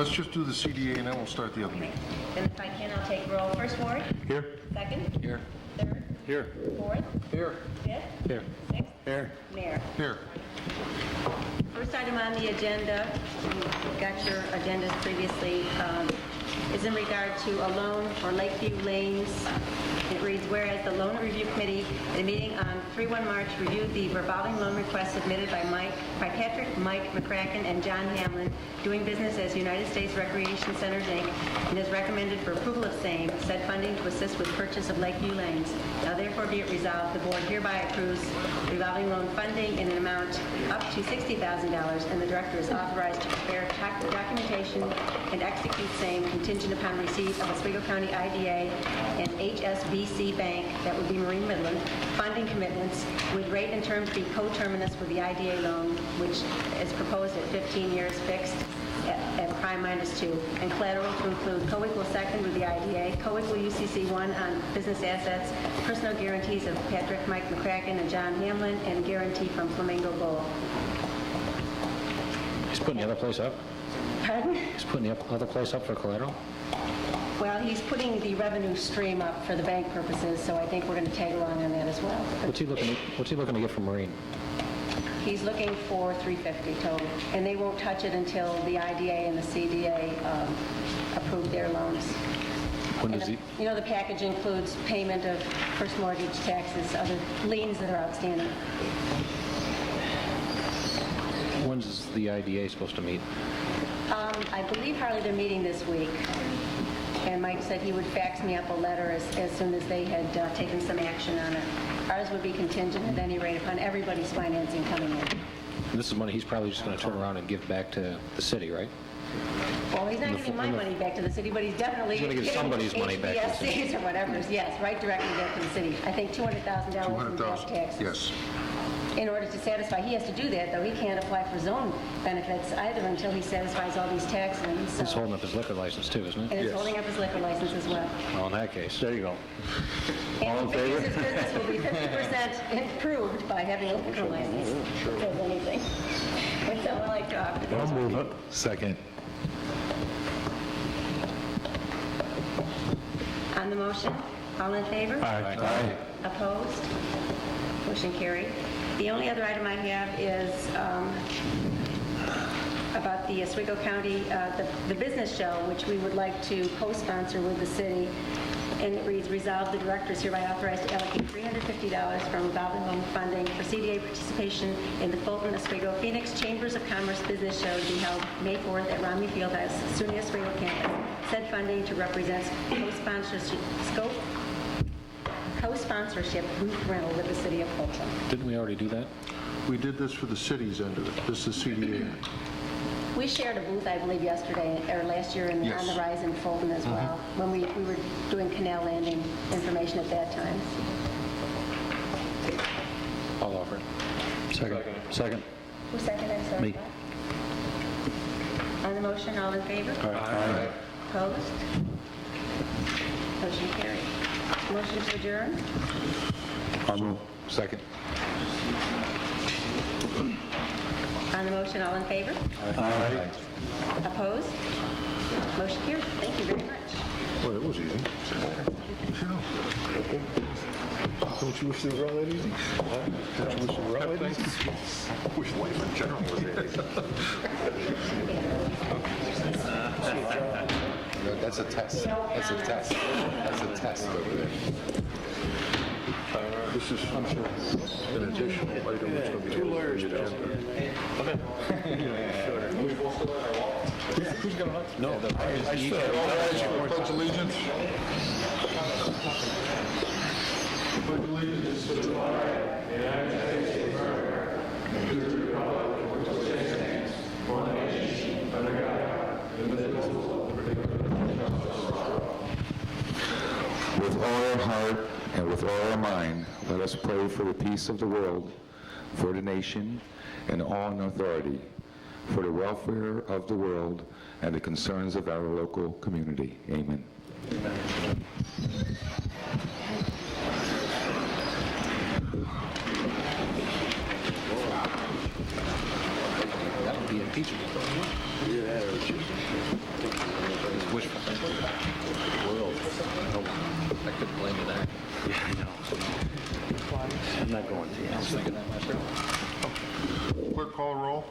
Let's just do the CDA and then we'll start the other meeting. Then if I can, I'll take roll. First ward? Here? Second? Here. Third? Here. Fourth? Here. Fifth? Here. Sixth? Here. Mayor. Here. First item on the agenda, you got your agendas previously, is in regard to a loan for Lakeview Lanes. It reads, whereas the Loan Review Committee, at a meeting on 3/1 March, reviewed the revolving loan request submitted by Patrick Mike McCracken and John Hamlin, doing business as United States Recreation Centers, Inc., and is recommended for approval of same, said funding to assist with purchase of Lakeview Lanes. Now therefore be it resolved, the board hereby approves revolving loan funding in an amount up to $60,000, and the director is authorized to prepare documentation and execute same contingent upon receipt of Oswego County IDA and HSBC Bank, that would be Marine Midland, funding commitments with rate and terms be coterminous with the IDA loan, which is proposed at 15 years fixed at prime -2, and collateral to include co-equal second with the IDA, co-equal UCC1 on business assets, personal guarantees of Patrick Mike McCracken and John Hamlin, and guarantee from Flamingo Gold. He's putting the other place up? Pardon? He's putting the other place up for collateral? Well, he's putting the revenue stream up for the bank purposes, so I think we're going to tag along on that as well. What's he looking to get from Marine? He's looking for $350 total, and they won't touch it until the IDA and the CDA approve their loans. When And does he? You know, the package includes payment of first mortgage, taxes, other liens that are outstanding. When's the IDA supposed to meet? I believe, Harley, they're meeting this week, and Mike said he would fax me up a letter as soon as they had taken some action on it. Ours would be contingent at any rate upon everybody's financing coming in. And this is money he's probably just going to turn around and give back to the city, right? Well, he's not giving my money back to the city, but he's definitely He's gonna give somebody's money back to the city. HBSCs or whatever, yes, right directly back to the city. I think $200,000 in back 200,000. taxes. Yes. In order to satisfy, he has to do that, though. He can't apply for zone benefits either until he satisfies all these tax liens. He's holding up his liquor license too, isn't And it? it's Yes. holding up his liquor license as well. Well, in that case. There you go. And he figures his business will be 50% improved by having a liquor license, if there's anything. Would someone like to offer? I'll move it. Second. On the motion, all in favor? Aye. Opposed? Motion carried. The only other item I have is about the Oswego County, the business show, which we would like to co-sponsor with the city. And it reads, resolve the director is hereby authorized to allocate $350 from revolving loan funding for CDA participation in the Fulton, Oswego, Phoenix Chambers of Commerce business show to be held May 4th at Romney Fieldhouse, SUNY Oswego campus. Said funding to represent co-sponsorship booth rental with the city of Fulton. Didn't we already do that? We did this for the city's end of it. This is CDA. We shared a booth, I believe, yesterday, or last year, Yes. on the Rise in Fulton as well, when we were doing canal landing information at that time. I'll offer it. Second. Who seconded, I'm sorry? Me. On the motion, all in favor? Aye. Opposed? Motion carried. Motion to adjourn? I'll move. Second. On the motion, all in favor? Aye. Opposed? Motion carried. Thank you very much. Well, it was easy. Don't you wish it was all that easy? Don't you wish it were all that easy? I wish life in general was that easy. That's a test. That's a test. That's a test over there. This is an additional item that's going to be... Two lawyers, Who's going to? No. Pledge allegiance. Pledge allegiance to the flag of the United States of America and to the republic for which it stands, one nation, under God, indivisible, with liberty and justice for all. With all our heart and with all our mind, let us pray for the peace of the world, for the nation, and all in authority, for the welfare of the world and the concerns of our local community. Amen. That would be impeachment. Yeah, World. I couldn't blame you there. Yeah, I know. I'm not going to. I was thinking that myself. Clerk, call a roll.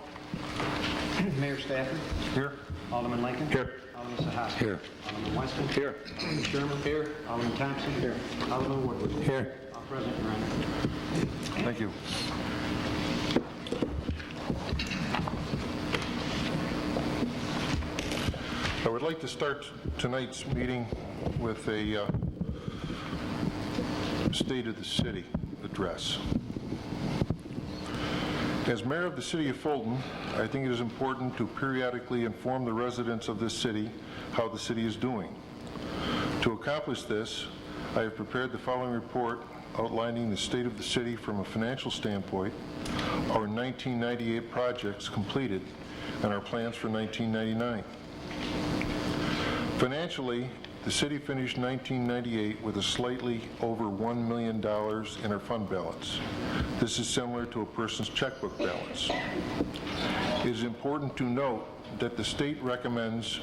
Mayor Stafford. Here. Alderman Lincoln. Here. Alderman Sahastra. Here. Alderman Weston. Here. Alderman Sherman. Here. Alderman Thompson. Here. Alderman Woodward. Here. All present, Your Honor. Thank you. I would like to start tonight's meeting with a State of the City address. As mayor of the city of Fulton, I think it is important to periodically inform the residents of this city how the city is doing. To accomplish this, I have prepared the following report outlining the state of the city from a financial standpoint, our 1998 projects completed, and our plans for 1999. Financially, the city finished 1998 with a slightly over $1 million in our fund balance. This is similar to a person's checkbook balance. It is important to note that the state recommends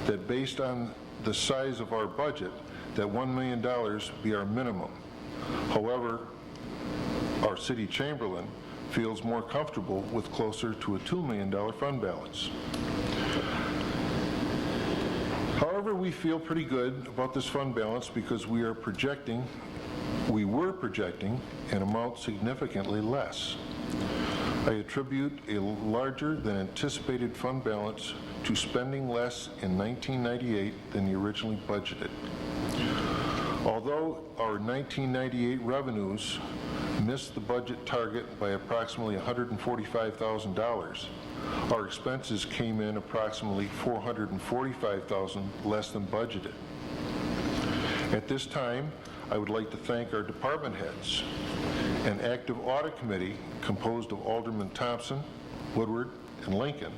that based on the size of our budget, that $1 million be our minimum. However, our city chamberlain feels more comfortable with closer to a $2 million fund balance. However, we feel pretty good about this fund balance because we were projecting an amount significantly less. I attribute a larger than anticipated fund balance to spending less in 1998 than the originally budgeted. Although our 1998 revenues missed the budget target by approximately $145,000, our expenses came in approximately $445,000 less than budgeted. At this time, I would like to thank our department heads, an active audit committee composed of Alderman Thompson, Woodward, and Lincoln,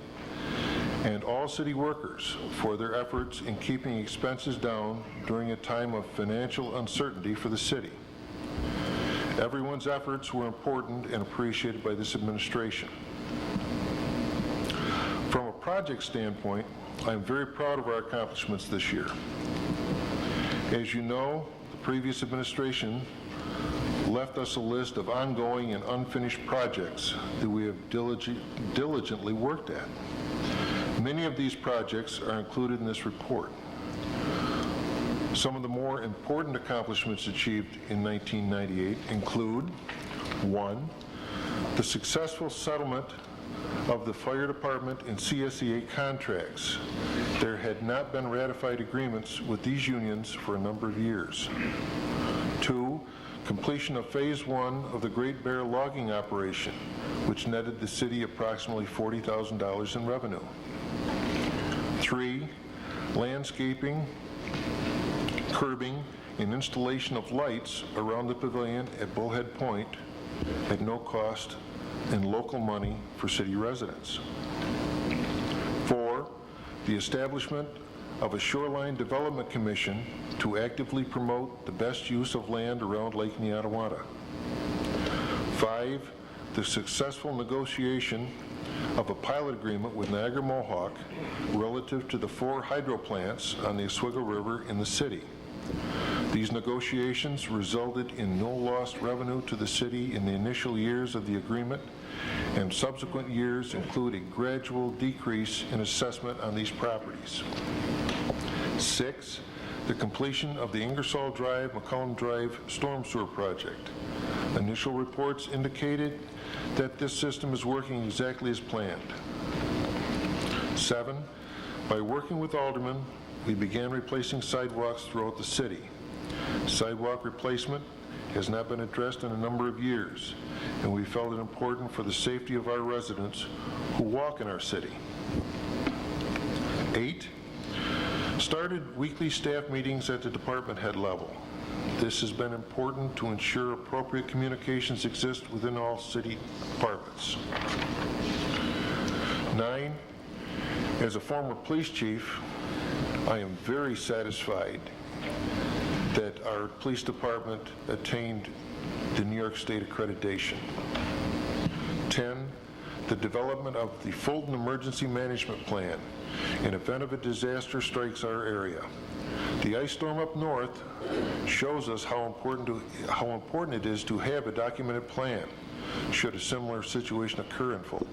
and all city workers for their efforts in keeping expenses down during a time of financial uncertainty for the city. Everyone's efforts were important and appreciated by this administration. From a project standpoint, I'm very proud of our accomplishments this year. As you know, the previous administration left us a list of ongoing and unfinished projects that we have diligently worked at. Many of these projects are included in this report. Some of the more important accomplishments achieved in 1998 include: 1, the successful settlement of the fire department and CSEA contracts. There had not been ratified agreements with these unions for a number of years. 2, completion of phase 1 of the Great Bear logging operation, which netted the city approximately $40,000 in revenue. 3, landscaping, curbing, and installation of lights around the pavilion at Bullhead Point at no cost and local money for city residents. 4, the establishment of a shoreline development commission to actively promote the best use of land around Lake Niatawada. 5, the successful negotiation of a pilot agreement with Niagara Mohawk relative to the 4 hydro plants on the Oswego River in the city. These negotiations resulted in no lost revenue to the city in the initial years of the agreement, and subsequent years include a gradual decrease in assessment on these properties. 6, the completion of the Ingersoll Drive, McCollum Drive storm sewer project. Initial reports indicated that this system is working exactly as planned. 7, by working with aldermen, we began replacing sidewalks throughout the city. Sidewalk replacement has not been addressed in a number of years, and we felt it important for the safety of our residents who walk in our city. 8, started weekly staff meetings at the department head level. This has been important to ensure appropriate communications exist within all city departments. 9, as a former police chief, I am very satisfied that our police department attained the New York State accreditation. 10, the development of the Fulton Emergency Management Plan in event of a disaster strikes our area. The ice storm up north shows us how important it is to have a documented plan should a similar situation occur in Fulton.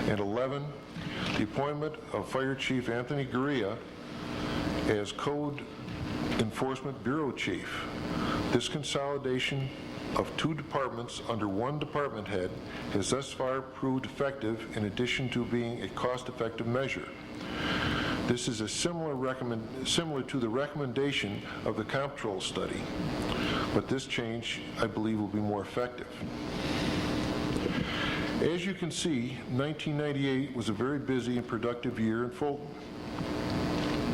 And 11, the appointment of Fire Chief Anthony Gurria as Code Enforcement Bureau Chief. This consolidation of 2 departments under 1 department head has thus far proved effective in addition to being a cost-effective measure. This is similar to the recommendation of the comptroller study, but this change, I believe, will be more effective. As you can see, 1998 was a very busy and productive year in Fulton.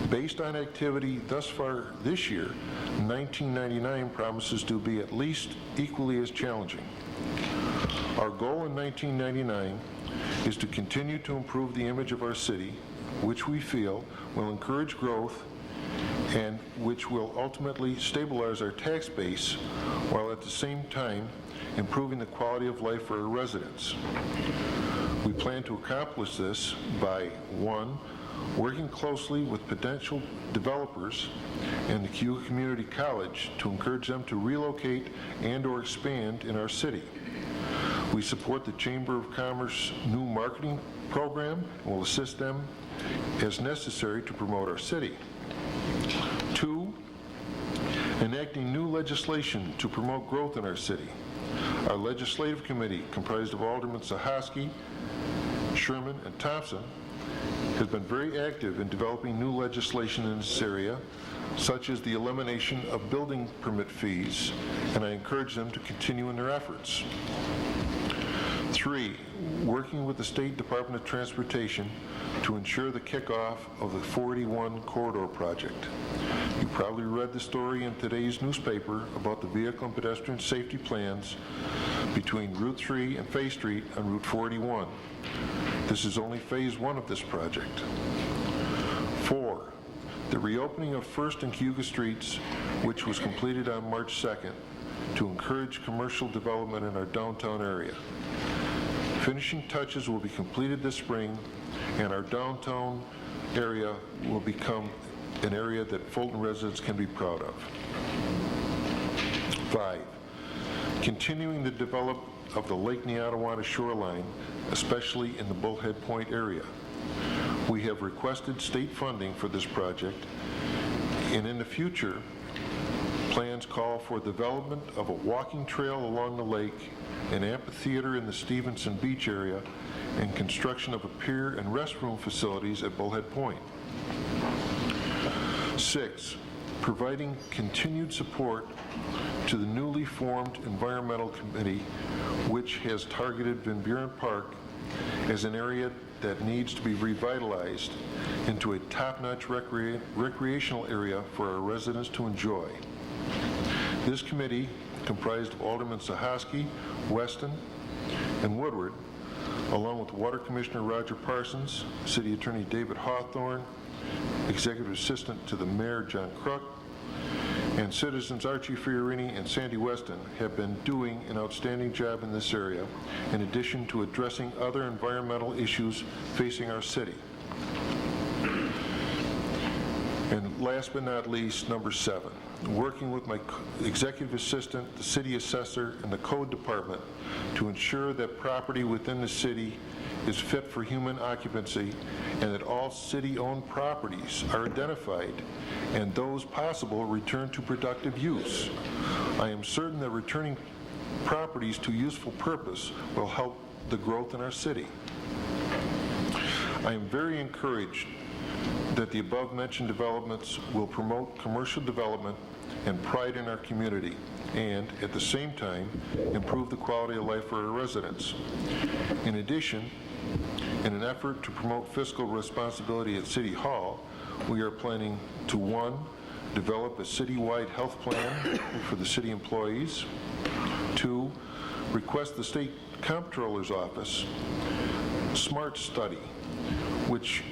Based on activity thus far this year, 1999 promises to be at least equally as challenging. Our goal in 1999 is to continue to improve the image of our city, which we feel will encourage growth and which will ultimately stabilize our tax base while at the same time improving the quality of life for our residents. We plan to accomplish this by 1, working closely with potential developers and the Cayuga Community College to encourage them to relocate and/or expand in our city. We support the Chamber of Commerce new marketing program and will assist them as necessary to promote our city. 2, enacting new legislation to promote growth in our city. Our legislative committee, comprised of Alderman Sahaski, Sherman, and Thompson, has been very active in developing new legislation in this area, such as the elimination of building permit fees, and I encourage them to continue in their efforts. 3, working with the State Department of Transportation to ensure the kickoff of the 481 corridor project. You probably read the story in today's newspaper about the vehicle and pedestrian safety plans between Route 3 and Fay Street on Route 481. This is only phase 1 of this project. 4, the reopening of First and Cayuga Streets, which was completed on March 2nd, to encourage commercial development in our downtown area. Finishing touches will be completed this spring, and our downtown area will become an area that Fulton residents can be proud of. 5, continuing the development of the Lake Neotawana shoreline, especially in the Bullhead Point area. We have requested state funding for this project, and in the future, plans call for development of a walking trail along the lake, an amphitheater in the Stevenson Beach area, and construction of a pier and restroom facilities at Bullhead Point. 6, providing continued support to the newly formed Environmental Committee, which has targeted Van Buren Park as an area that needs to be revitalized into a top-notch recreational area for our residents to enjoy. This committee, comprised of Alderman Sahaski, Weston, and Woodward, along with Water Commissioner Roger Parsons, City Attorney David Hawthorne, Executive Assistant to the Mayor John Crook, and citizens Archie Fiorini and Sandy Weston, have been doing an outstanding job in this area, in addition to addressing other environmental issues facing our city. And last but not least, number 7, working with my executive assistant, the city assessor, and the code department to ensure that property within the city is fit for human occupancy and that all city-owned properties are identified and those possible returned to productive use. I am certain that returning properties to useful purpose will help the growth in our city. I am very encouraged that the above-mentioned developments will promote commercial development and pride in our community, and at the same time, improve the quality of life for our residents. In addition, in an effort to promote fiscal responsibility at City Hall, we are planning to 1, develop a citywide health plan for the city employees, 2, request the State Comptroller's Office SMART study, which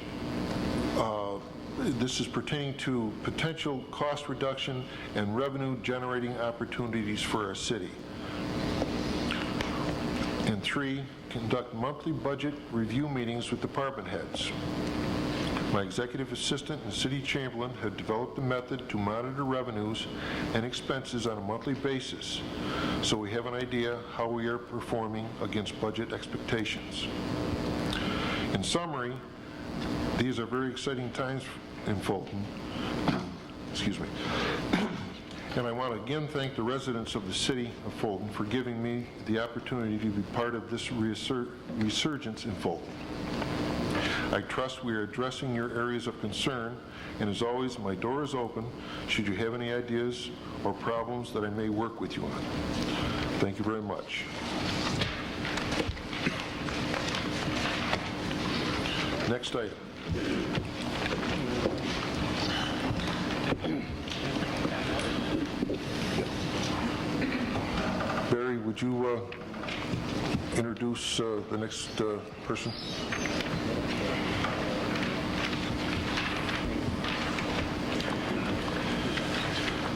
this is pertaining to potential cost reduction and revenue generating opportunities for our city. And And 3, conduct monthly budget review meetings with department heads. My executive assistant and city chamberlain have developed a method to monitor revenues and expenses on a monthly basis, so we have an idea how we are performing against budget expectations. In summary, these are very exciting times in Fulton. Excuse me. And I want to again thank the residents of the city of Fulton for giving me the opportunity to be part of this resurgence in Fulton. I trust we are addressing your areas of concern, and as always, my door is open should you have any ideas or problems that I may work with you on. Thank you very much. Next item. Barry, would you introduce the next person?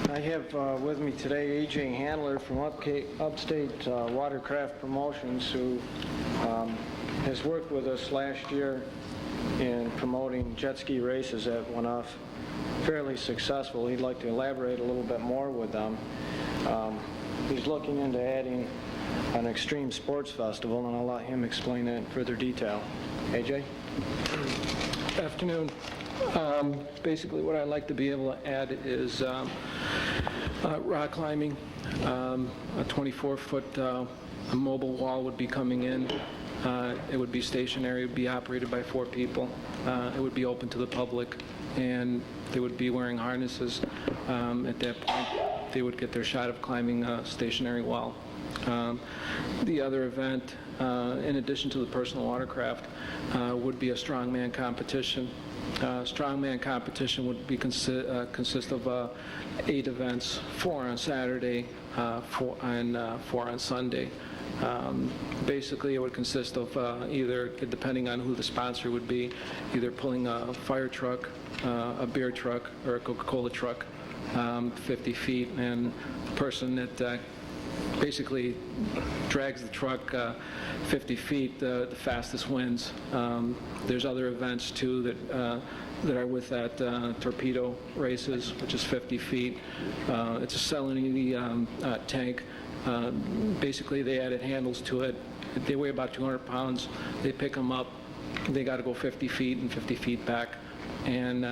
I have with me today A.J. Handler from Upstate Watercraft Promotions, who has worked with us last year in promoting jet ski races that went off fairly successful. He'd like to elaborate a little bit more with them. He's looking into adding an extreme sports festival, and I'll let him explain that in further detail. A.J.? Afternoon. Basically, what I'd like to be able to add is rock climbing. A 24-foot mobile wall would be coming in. It would be stationary. It would be operated by 4 people. It would be open to the public, and they would be wearing harnesses. At that point, they would get their shot of climbing a stationary wall. The other event, in addition to the personal watercraft, would be a strongman competition. Strongman competition would be consist of 8 events, 4 on Saturday, 4 on Sunday. Basically, it would consist of either, depending on who the sponsor would be, either pulling a fire truck, a beer truck, or a Coca-Cola truck 50 feet, and the person that basically drags the truck 50 feet, the fastest wins. There's other events too that are with that, torpedo races, which is 50 feet. It's a salinity tank. Basically, they added handles to it. They weigh about 200 pounds. They pick them up. They got to go 50 feet and 50 feet back. And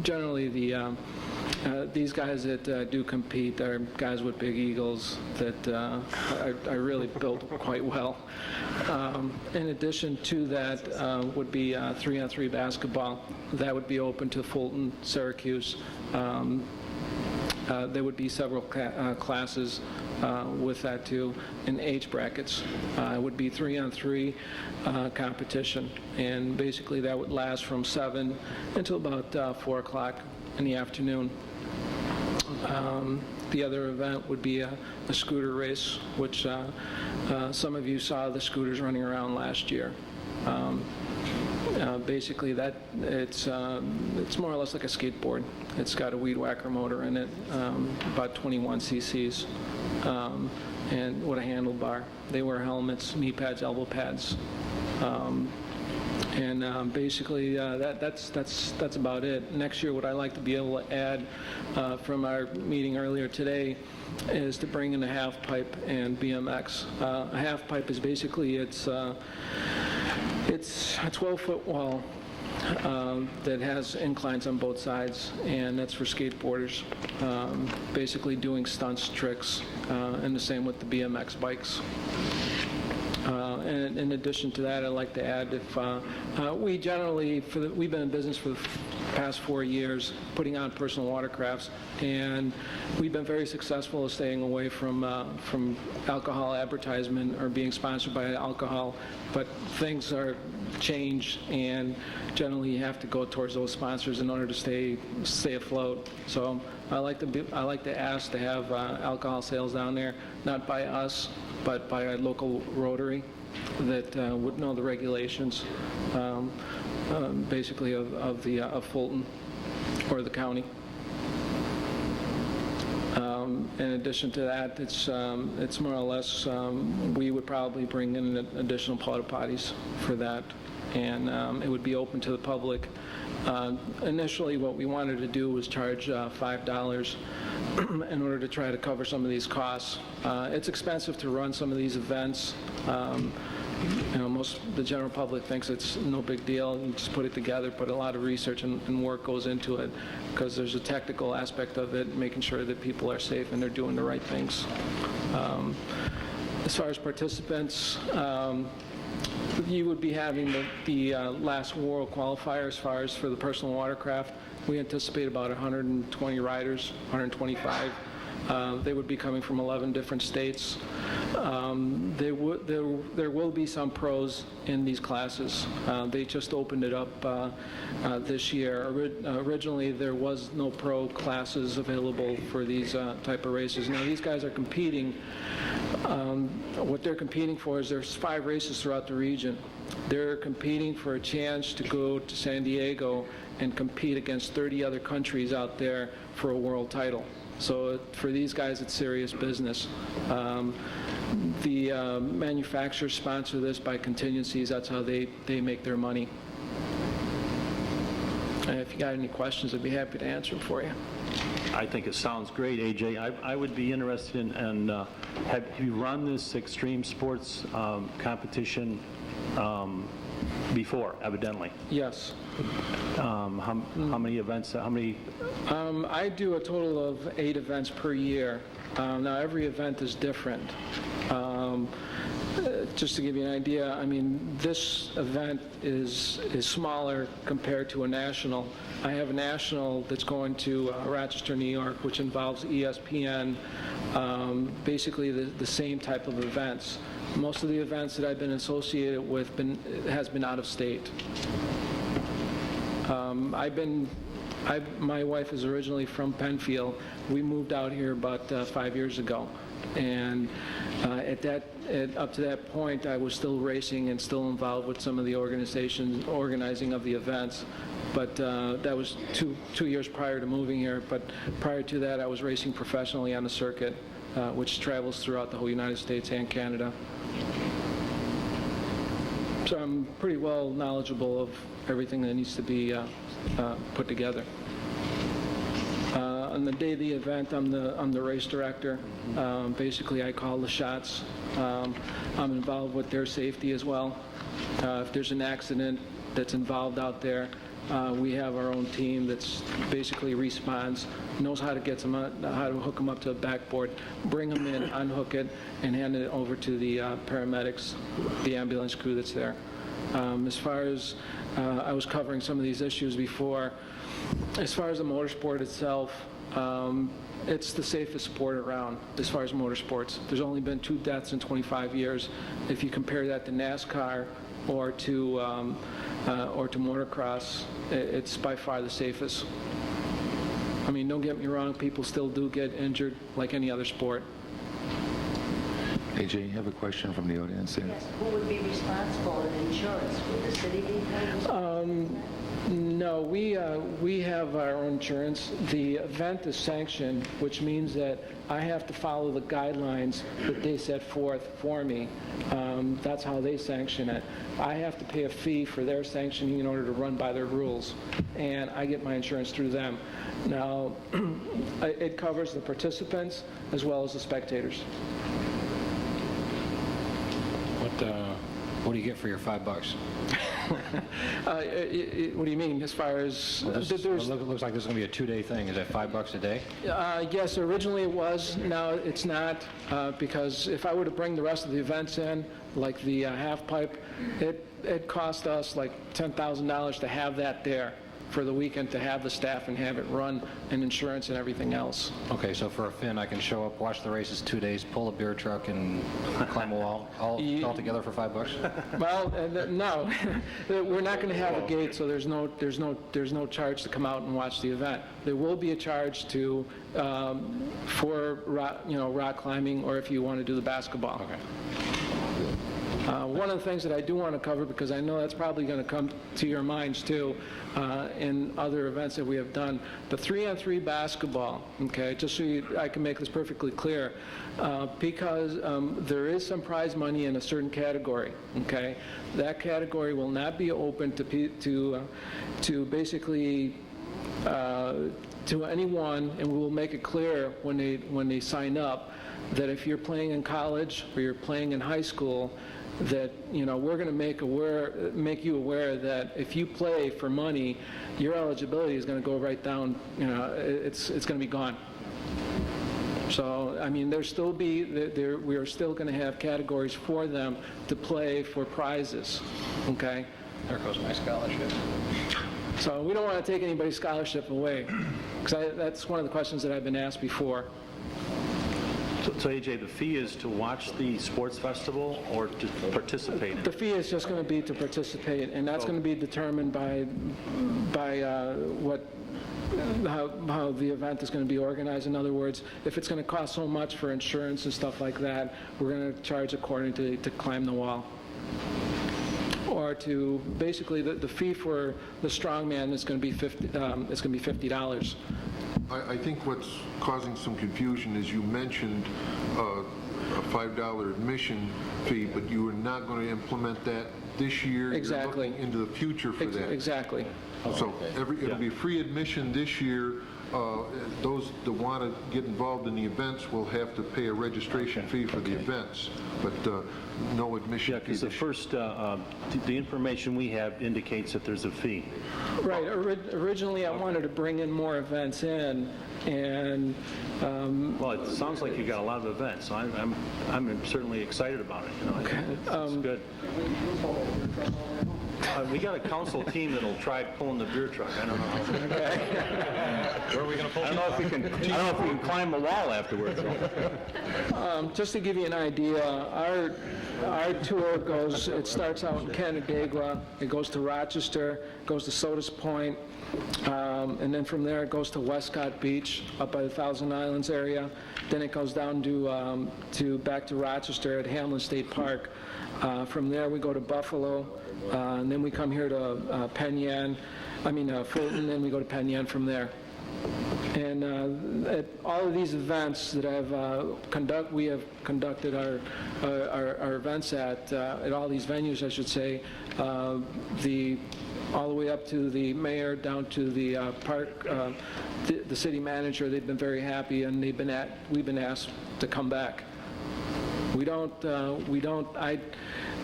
generally, these guys that do compete are guys with big egos that are really built quite well. In addition to that would be 3-on-3 basketball. That would be open to Fulton, Syracuse. There would be several classes with that too, in age brackets. It would be 3-on-3 competition, and basically that would last from 7 until about 4 o'clock in the afternoon. The other event would be a scooter race, which some of you saw the scooters running around last year. Basically, it's more or less like a skateboard. It's got a weed whacker motor in it, about 21 cc's, and with a handlebar. They wear helmets, knee pads, elbow pads, and basically that's about it. Next year, what I like to be able to add from our meeting earlier today is to bring in a half pipe and BMX. A half pipe is basically it's a 12-foot wall that has inclines on both sides, and that's for skateboarders, basically doing stunts, tricks, and the same with the BMX bikes. And in addition to that, I'd like to add, if we generally, we've been in business for the past 4 years, putting on personal watercrafts, and we've been very successful at staying away from alcohol advertisement or being sponsored by alcohol. But things are changed, and generally you have to go towards those sponsors in order to stay afloat. So I like to ask to have alcohol sales down there, not by us, but by a local Rotary that would know the regulations, basically of Fulton or the county. In addition to that, it's more or less, we would probably bring in additional porta potties for that, and it would be open to the public. Initially, what we wanted to do was charge $5 in order to try to cover some of these costs. It's expensive to run some of these events. The general public thinks it's no big deal. You just put it together, but a lot of research and work goes into it because there's a technical aspect of it, making sure that people are safe and they're doing the right things. As far as participants, you would be having the last world qualifier as far as for the personal watercraft. We anticipate about 120 riders, 125. They would be coming from 11 different states. There will be some pros in these classes. They just opened it up this year. Originally, there was no pro classes available for these type of races. Now, these guys are competing. What they're competing for is there's 5 races throughout the region. They're competing for a chance to go to San Diego and compete against 30 other countries out there for a world title. So for these guys, it's serious business. The manufacturers sponsor this by contingencies. That's how they make their money. And if you got any questions, I'd be happy to answer them for you. I think it sounds great, AJ. I would be interested in, have you run this extreme sports competition before, evidently? Yes. How many events, I do a total of 8 events per year. Now, every event is different. Just to give you an idea, I mean, this event is smaller compared to a national. I have a national that's going to Rochester, New York, which involves ESPN, basically the same type of events. Most of the events that I've been associated with has been out of state. My wife is originally from Penfield. We moved out here about 5 years ago, and up to that point, I was still racing and still involved with some of the organizing of the events. But that was two years prior to moving here. But prior to that, I was racing professionally on the circuit, which travels throughout the whole United States and Canada. So I'm pretty well knowledgeable of everything that needs to be put together. On the day of the event, I'm the race director. Basically, I call the shots. I'm involved with their safety as well. If there's an accident that's involved out there, we have our own team that's basically responds, knows how to how to hook them up to a backboard, bring them in, unhook it, and hand it over to the paramedics, the ambulance crew that's there. As far as I was covering some of these issues before, as far as the motorsport itself, it's the safest sport around as far as motorsports. There's only been 2 deaths in 25 years. If you compare that to NASCAR or to motocross, it's by far the safest. I mean, don't get me wrong, people still do get injured like any other sport. AJ, you have a question from the audience here? Yes, who would be responsible in insurance? Would the city be responsible? No, we have our own insurance. The event is sanctioned, which means that I have to follow the guidelines that they set forth for me. That's how they sanction it. I have to pay a fee for their sanctioning in order to run by their rules, and I get my insurance through them. Now, it covers the participants as well as the spectators. What do you get for your $5? What do you mean, as far as... Well, it looks like this is going to be a 2-day thing. Is that $5 a day? Yes, originally it was. Now it's not, because if I were to bring the rest of the events in, like the half pipe, it cost us like $10,000 to have that there for the weekend, to have the staff and have it run, and insurance and everything else. Okay, so for a Finn, I can show up, watch the races 2 days, pull a beer truck, and climb a wall all together for $5? Well, no, we're not going to have a gate, so there's no charge to come out and watch the event. There will be a charge to for rock climbing, or if you want to do the basketball. Okay. One of the things that I do want to cover, because I know that's probably going to come to your minds too, in other events that we have done, the 3-on-3 basketball, okay, just so I can make this perfectly clear, because there is some prize money in a certain category, okay? That category will not be open to basically to anyone, and we will make it clear when they sign up that if you're playing in college or you're playing in high school, that we're going to make you aware that if you play for money, your eligibility is going to go right down. It's going to be gone. So I mean, we are still going to have categories for them to play for prizes. Okay. There goes my scholarship. So we don't want to take anybody's scholarship away, because that's one of the questions that I've been asked before. So AJ, the fee is to watch the sports festival or to participate in it? The fee is just going to be to participate, and that's going to be determined by how the event is going to be organized. In other words, if it's going to cost so much for insurance and stuff like that, we're going to charge according to climb the wall. Or to basically the fee for the strongman is going to be $50. I think what's causing some confusion is you mentioned a $5 admission fee, but you are not going to implement that this year. Exactly. You're looking into the future for that. Exactly. So it'll be free admission this year. Those that want to get involved in the events will have to pay a registration fee for the events, but no admission fee. Yeah, because the first, the information we have indicates that there's a fee. Right. Originally, I wanted to bring in more events in, and well, it sounds like you got a lot of events, so I'm certainly excited about it. It's good. We got a council team that'll try pulling the beer truck. I don't know how. Where are we going to pull? I don't know if we can climb the wall afterwards. Just to give you an idea, our tour it starts out in Canandaigua, it goes to Rochester, goes to Sodas Point, and then from there it goes to Westcott Beach, up by the Thousand Islands area. Then it goes down to back to Rochester at Hamlin State Park. From there we go to Buffalo, and then we come here to Fulton, then we go to Penn Yan from there. And at all of these events that we have conducted our events at all these venues, I should say, all the way up to the mayor, down to the park, the city manager, they've been very happy, and we've been asked to come back.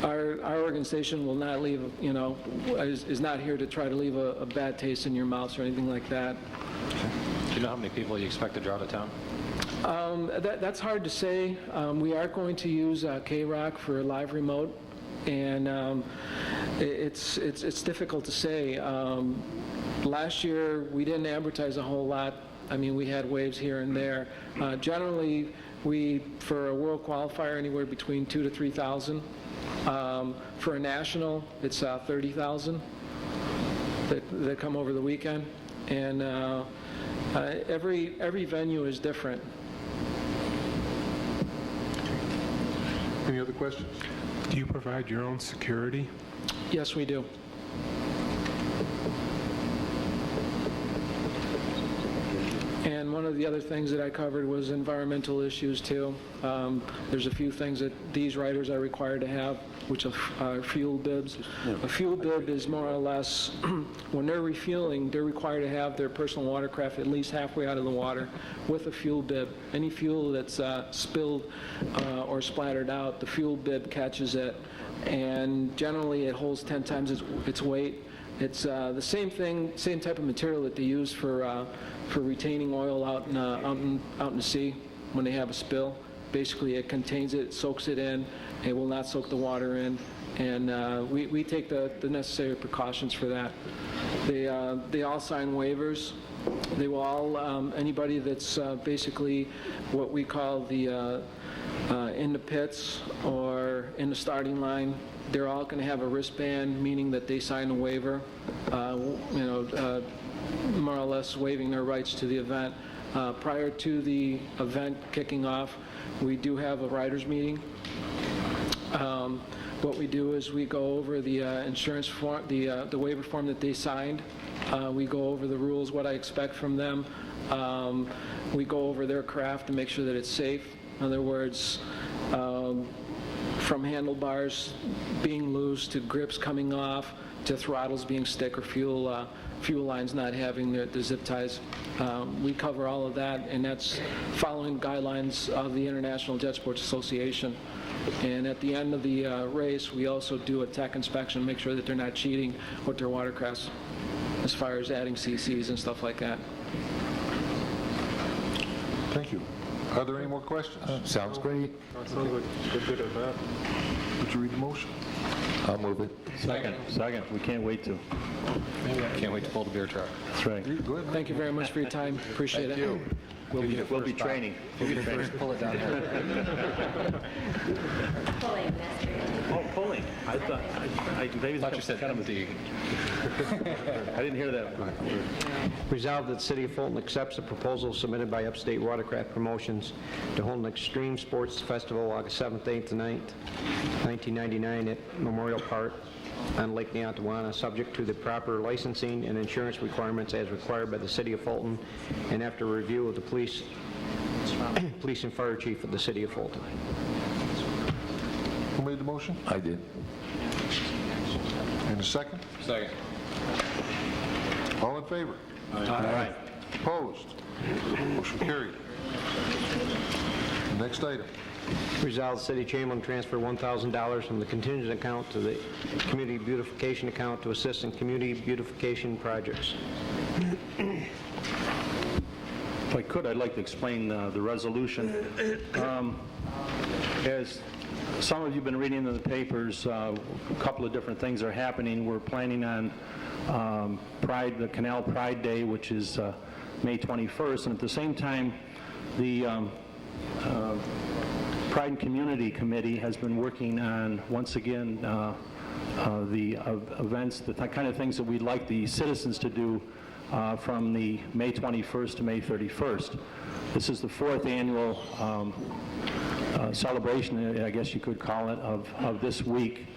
Our organization will not leave, is not here to try to leave a bad taste in your mouth or anything like that. Do you know how many people you expect to draw to town? That's hard to say. We are going to use K-Rock for live remote, and it's difficult to say. Last year, we didn't advertise a whole lot. I mean, we had waves here and there. Generally, for a world qualifier, anywhere between 2,000 to 3,000. For a national, it's 30,000 that come over the weekend, and every venue is different. Any other questions? Do you provide your own security? Yes, we do. And one of the other things that I covered was environmental issues too. There's a few things that these riders are required to have, which are fuel bibs. A fuel bib is more or less, when they're refueling, they're required to have their personal watercraft at least halfway out of the water with a fuel bib. Any fuel that's spilled or splattered out, the fuel bib catches it, and generally it holds 10 times its weight. It's the same type of material that they use for retaining oil out in the sea when they have a spill. Basically, it contains it, soaks it in. It will not soak the water in, and we take the necessary precautions for that. They all sign waivers. They will all anybody that's basically what we call the in the pits or in the starting line. They're all going to have a wristband, meaning that they sign a waiver, more or less waiving their rights to the event. Prior to the event kicking off, we do have a riders meeting what we do is we go over the insurance form, the waiver form that they signed. We go over the rules, what I expect from them. We go over their craft to make sure that it's safe. In other words, from handlebars being loose to grips coming off to throttles being stick or fuel lines not having the zip ties. We cover all of that, and that's following guidelines of the International Jet Sports Association. And at the end of the race, we also do a tech inspection, make sure that they're not cheating with their watercrafts as far as adding CCs and stuff like that. Thank you. Are there any more questions? Sounds great. Sounds like a good event. Would you read the motion? I'll move it. Second. We can't wait to. Can't wait to pull the beer truck. That's right. Go ahead. Thank you very much for your time. Appreciate it. We'll be training. Pull it down here. Pulling, that's great. Oh, pulling. I thought, maybe Thought you said empty. I didn't hear that. Resolved that the City of Fulton accepts a proposal submitted by Upstate Watercraft Promotions to hold an extreme sports festival August 7th, 8th, and 9th, 1999 at Memorial Park on Lake Neontawana, subject to the proper licensing and insurance requirements as required by the City of Fulton, and after review of the police and fire chief of the City of Fulton. Who made the motion? I did. And a second? Second. All in favor? Aye. Opposed? Motion carried. Next item. Resolved, the City Chamberlain transfer $1,000 from the contingent account to the community beautification account to assist in community beautification projects. If I could, I'd like to explain the resolution. As some of you have been reading in the papers, a couple of different things are happening. We're planning on the Canal Pride Day, which is May 21st, and at the same time, the Pride and Community Committee has been working on, once again, the events, the kind of things that we'd like the citizens to do from the May 21st to May 31st. This is the 4th annual celebration, I guess you could call it, of this week.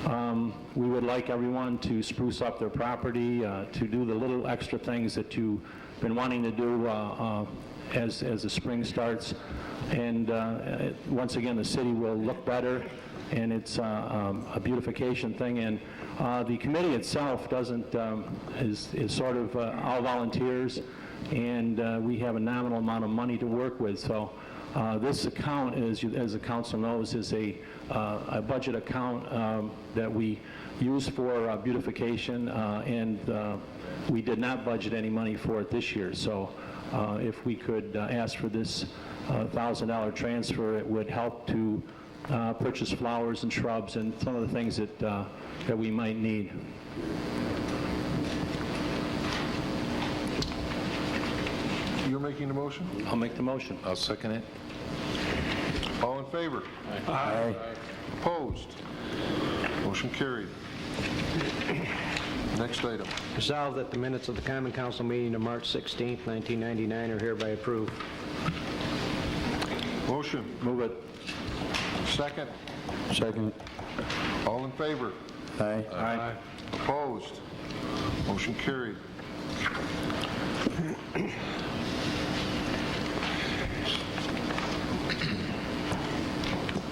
We would like everyone to spruce up their property, to do the little extra things that you've been wanting to do as the spring starts. And once again, the city will look better, and it's a beautification thing. And the committee itself is sort of all volunteers, and we have a nominal amount of money to work with. So this account, as the council knows, is a budget account that we use for beautification, and we did not budget any money for it this year. So if we could ask for this $1,000 transfer, it would help to purchase flowers and shrubs and some of the things that we might need. You're making the motion? I'll make the motion. I'll second it. All in favor? Aye. Opposed? Motion carried. Next item. Resolved that the minutes of the Common Council meeting of March 16th, 1999 are hereby approved. Motion. Move it. Second. Second. All in favor? Aye. Aye. Opposed? Motion carried.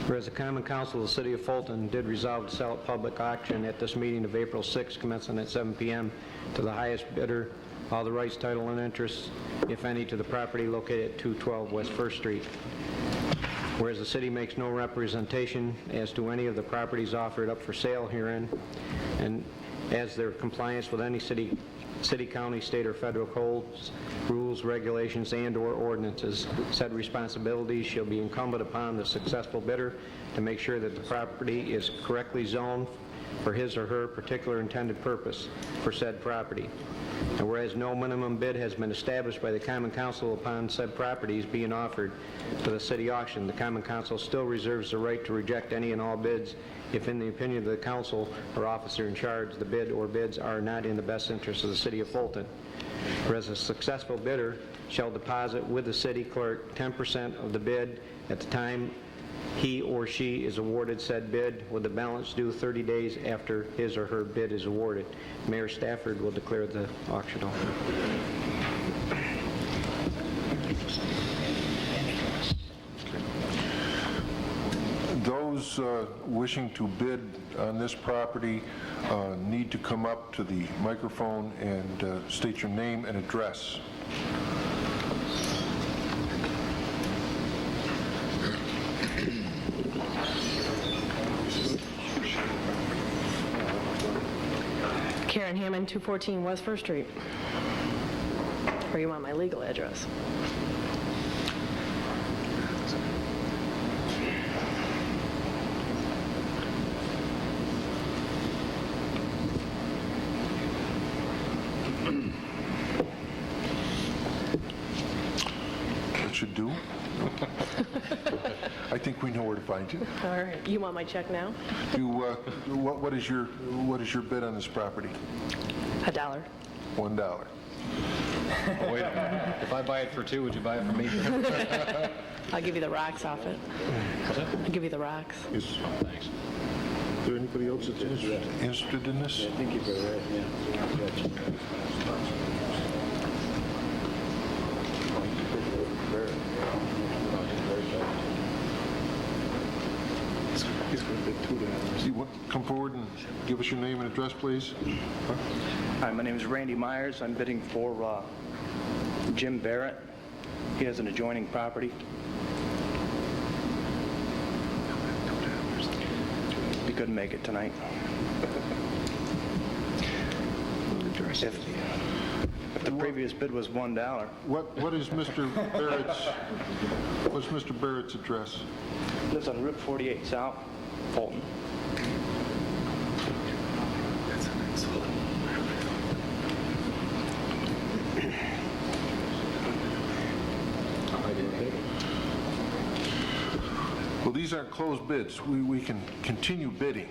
Whereas the Common Council of the City of Fulton did resolve to sell at public auction at this meeting of April 6, commencing at 7 p.m. to the highest bidder, all the rights, title, and interests, if any, to the property located at 212 West 1st Street. Whereas the city makes no representation as to any of the properties offered up for sale herein, and as their compliance with any city, county, state, or federal codes, rules, regulations, and/or ordinances, said responsibilities shall be incumbent upon the successful bidder to make sure that the property is correctly zoned for his or her particular intended purpose for said property. And whereas no minimum bid has been established by the Common Council upon said properties being offered to the city auction, the Common Council still reserves the right to reject any and all bids if, in the opinion of the council or officer in charge, the bid or bids are not in the best interest of the city of Fulton. Whereas a successful bidder shall deposit with the city clerk 10% of the bid at the time he or she is awarded said bid, with the balance due 30 days after his or her bid is awarded. Mayor Stafford will declare the auction open. Those wishing to bid on this property need to come up to the microphone and state your name and address. Karen Hammond, 214 West First Street. Or you want my legal address? That should do. I think we know where to find you. All right. You want my check now? What is your bid on this property? $1. $1. Wait a minute. If I buy it for 2, would you buy it for me? I'll give you the rocks off it. I'll give you the rocks. Is Thanks. there anybody else that's interested in this? I think you're right, yeah. He's going to bid $2. You want to come forward and give us your name and address, please? Hi, my name is Randy Myers. I'm bidding for Jim Barrett. He has an adjoining property. He couldn't make it tonight. If the previous bid was $1. What is Mr. Barrett's address? Lives on Route 48 South, Fulton. Well, these aren't closed bids. We can continue bidding.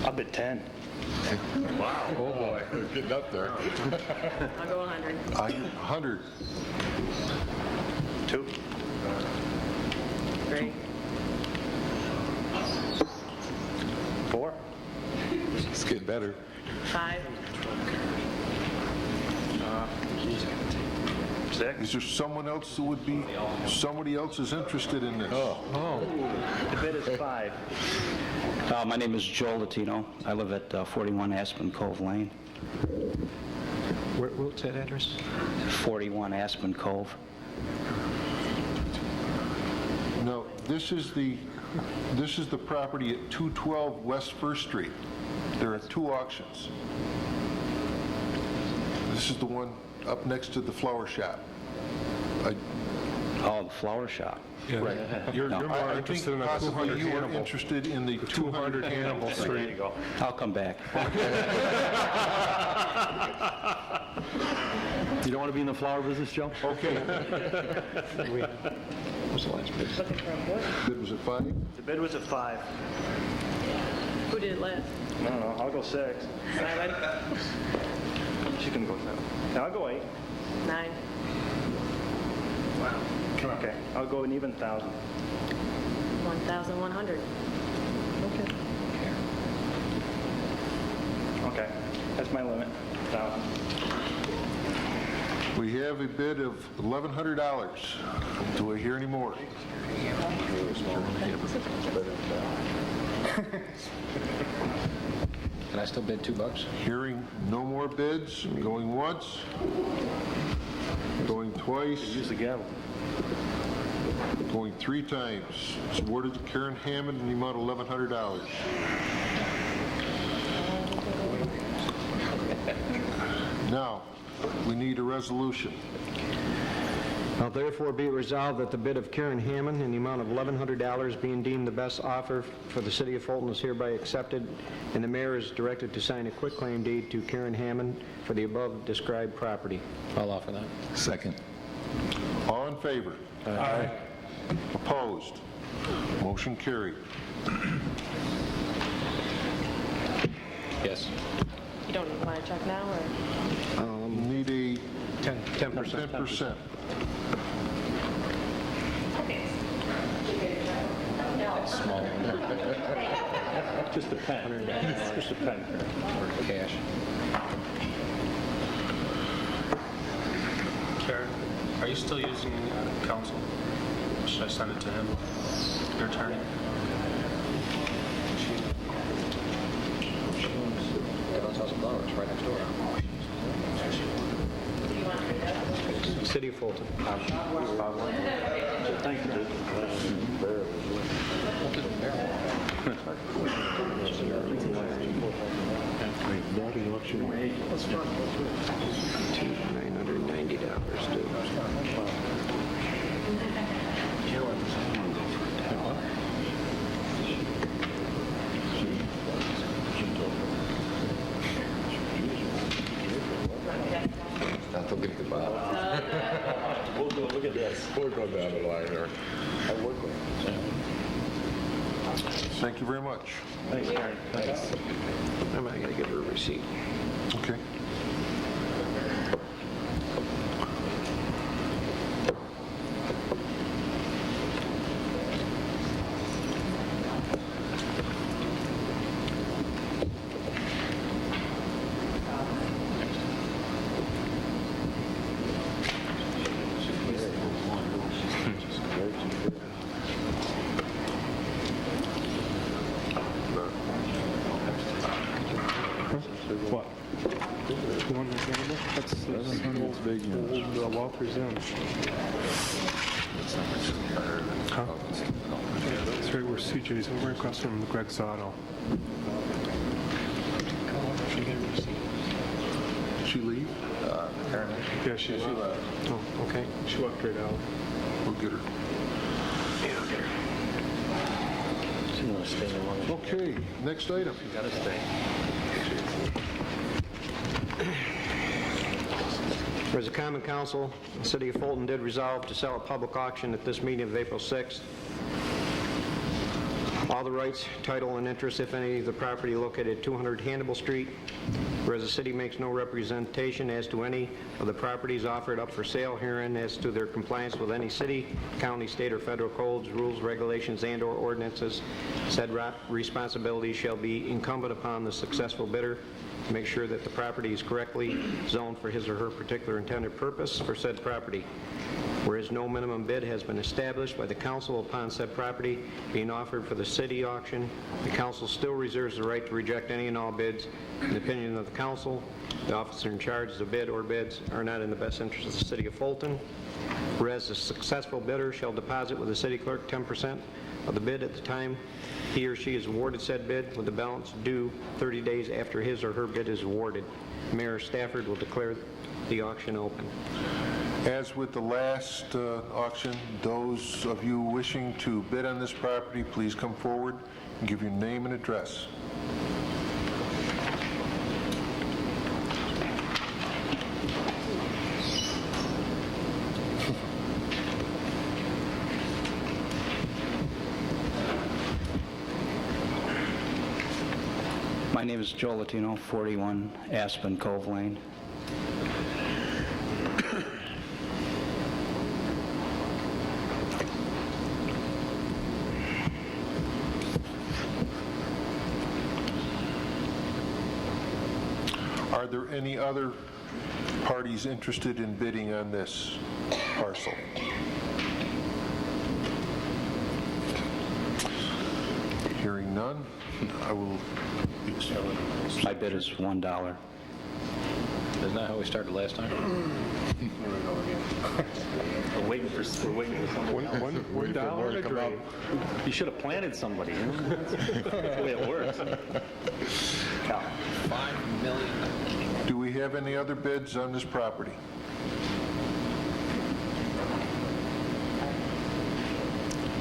I'll bid 10. Wow. Oh, boy. Getting up there. I'll go 100. 100. 2. 3. 4. It's getting better. 5. 6. Is there someone else who would be, somebody else is interested in this? The bid is 5. My name is Joel Latino. I live at 41 Aspen Cove Lane. What's that address? 41 Aspen Cove. No, this is the property at 212 West First Street. There are 2 auctions. This is the one up next to the flower shop. Oh, the flower shop. Right. You're more I think interested in a possibly 200 you are Hannibal. interested in the 200 Hannibal Street. I'll come back. You don't want to be in the flower business, Joe? Okay. What's the last bid? Bid was at 5? The bid was at 5. Who did it last? I don't know. I'll go 6. 7. She can go 7. No, I'll go 8. 9. Wow. Okay. I'll go an even 1,000. 1,100. Okay. Okay. That's my limit. 1,000. We have a bid of $1,100. Do I hear any more? Can I still bid $2? Hearing no more bids, going once, going twice, Use the gavel. going 3 times. It's awarded to Karen Hammond in the amount of $1,100. Now, we need a resolution. Now therefore be resolved that the bid of Karen Hammond in the amount of $1,100 being deemed the best offer for the city of Fulton is hereby accepted, and the mayor is directed to sign a quitclaim deed to Karen Hammond for the above described property. I'll offer that. Second. All in favor? Aye. Opposed? Motion carried. Yes. You don't want a check now, or? Need a 10%. 10%. Small. Just a pen. Just a pen. Or cash. Karen, are you still using counsel? Should I send it to him, your attorney? $1,000 right next door. City of Fulton. Thank you. $990 due. Not to get the bottom. We'll go look at this. We'll go down the line there. Thank you very much. Thanks, Karen. Thanks. I'm not going to give her a receipt. Okay. What? The one that's available? That's old Walter's Inn. Huh? Yeah, that's right where CJ's, over across from Greg's Auto. Did she leave? Karen? Yeah, she left. Oh, okay. She walked right out. We'll get her. Okay, next item. Gotta stay. Whereas the Common Council, the City of Fulton did resolve to sell at public auction at this meeting of April 6th. All the rights, title, and interest, if any, of the property located at 200 Hannibal Street. Whereas the city makes no representation as to any of the properties offered up for sale herein as to their compliance with any city, county, state, or federal codes, rules, regulations, and/or ordinances. Said responsibility shall be incumbent upon the successful bidder to make sure that the property is correctly zoned for his or her particular intended purpose for said property. Whereas no minimum bid has been established by the council upon said property being offered for the city auction, the council still reserves the right to reject any and all bids. In the opinion of the council, the officer in charge of the bid or bids are not in the best interest of the City of Fulton. Whereas the successful bidder shall deposit with the city clerk 10% of the bid at the time he or she is awarded said bid, with the balance due 30 days after his or her bid is awarded. Mayor Stafford will declare the auction open. As with the last auction, those of you wishing to bid on this property, please come forward and give your name and address. My name is Joe Latino, 41 Aspen Cove Lane. Are there any other parties interested in bidding on this parcel? Hearing none, I will... My bid is $1. Isn't that how we started last time? We're waiting for somebody else. $1 a drink. You should have planted somebody. You know? That's the way it works. $5 million. Do we have any other bids on this property?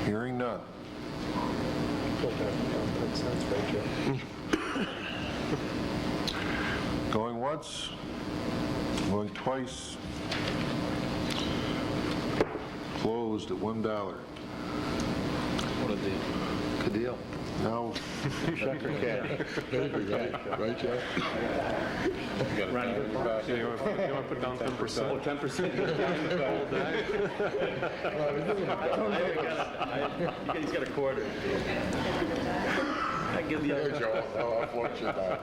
Hearing none. Going once, going twice, closed at $1. What did the Good deal. Now, Check or cash? Right, Joe? Ronnie, you want to put down 10%? Oh, 10%? He's got a quarter. I give the There, Joe. Oh, I'll watch you now.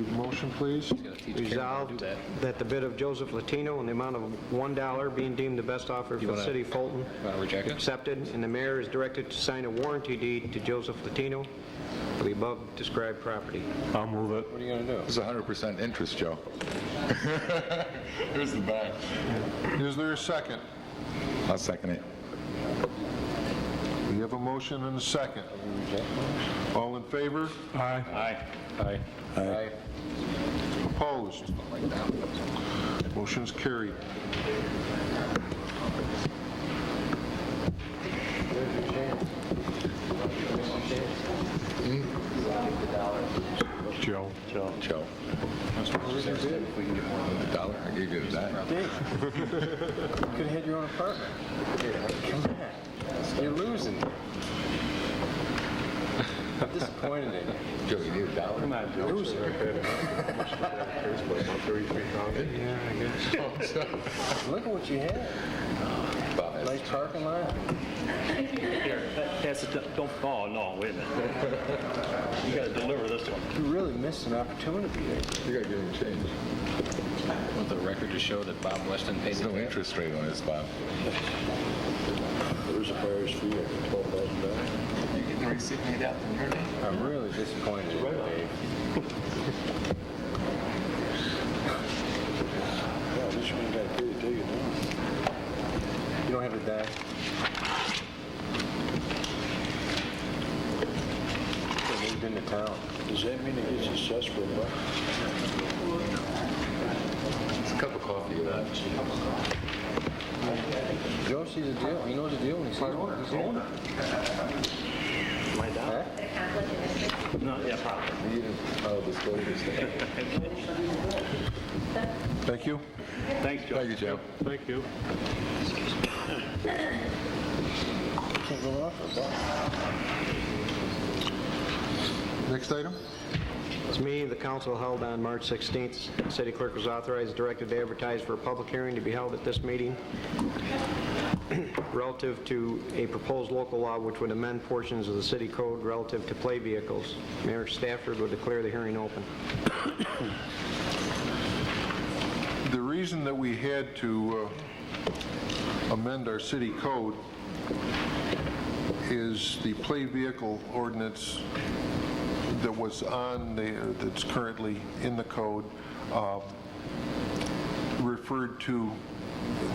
read the motion, please. Resolved that the bid of Joseph Latino in the amount of $1 being deemed the best offer for the city of Fulton accepted, and the mayor is directed to sign a warranty deed to Joseph Latino for the above described property. I'll move it. What are you going to do? It's 100% interest, Joe. Here's the bank. Is there a second? I'll second it. We have a motion and a second. All in favor? Aye. Aye. Aye. Opposed? Motion's carried. Joe. Joe. Where's your bid? If we can get more than $1, I gave you that. You could have had your own apartment. Come on. You're losing. I'm disappointed in you. Joe, you need $1? Come on, Joe. Losing. About 33,000. Yeah, I guess. Look at what you had. Nice parking lot. Here, pass it. Don't. Oh no! Wait a minute. You got to deliver this one. You really missed an opportunity there. You got to give him change. Want the record to show that Bob Weston paid There's no interest rate on this, Bob. There's a buyer's fee of $12,000. You getting the receipt made out in your name? I'm really disappointed in you, Dave. Yeah, at least you ain't got to pay to take it down. You don't have a die? They moved into town. Does that mean it gets assessed for a buck? It's a cup of coffee you that. Joe sees the deal. He knows the deal when he sees one. He's the owner. Am I down? No, yeah, probably. You didn't disclose this thing. Thank you. Thanks, Joe. Thank you, Joe. Thank you. Can't go off for a buck. Next item? This meeting of the council held on March 16th. The city clerk was authorized and directed to advertise for a public hearing to be held at this meeting relative to a proposed local law which would amend portions of the city code relative to play vehicles. Mayor Stafford would declare the hearing open. The reason that we had to amend our city code is the play vehicle ordinance that was on that's currently in the code referred to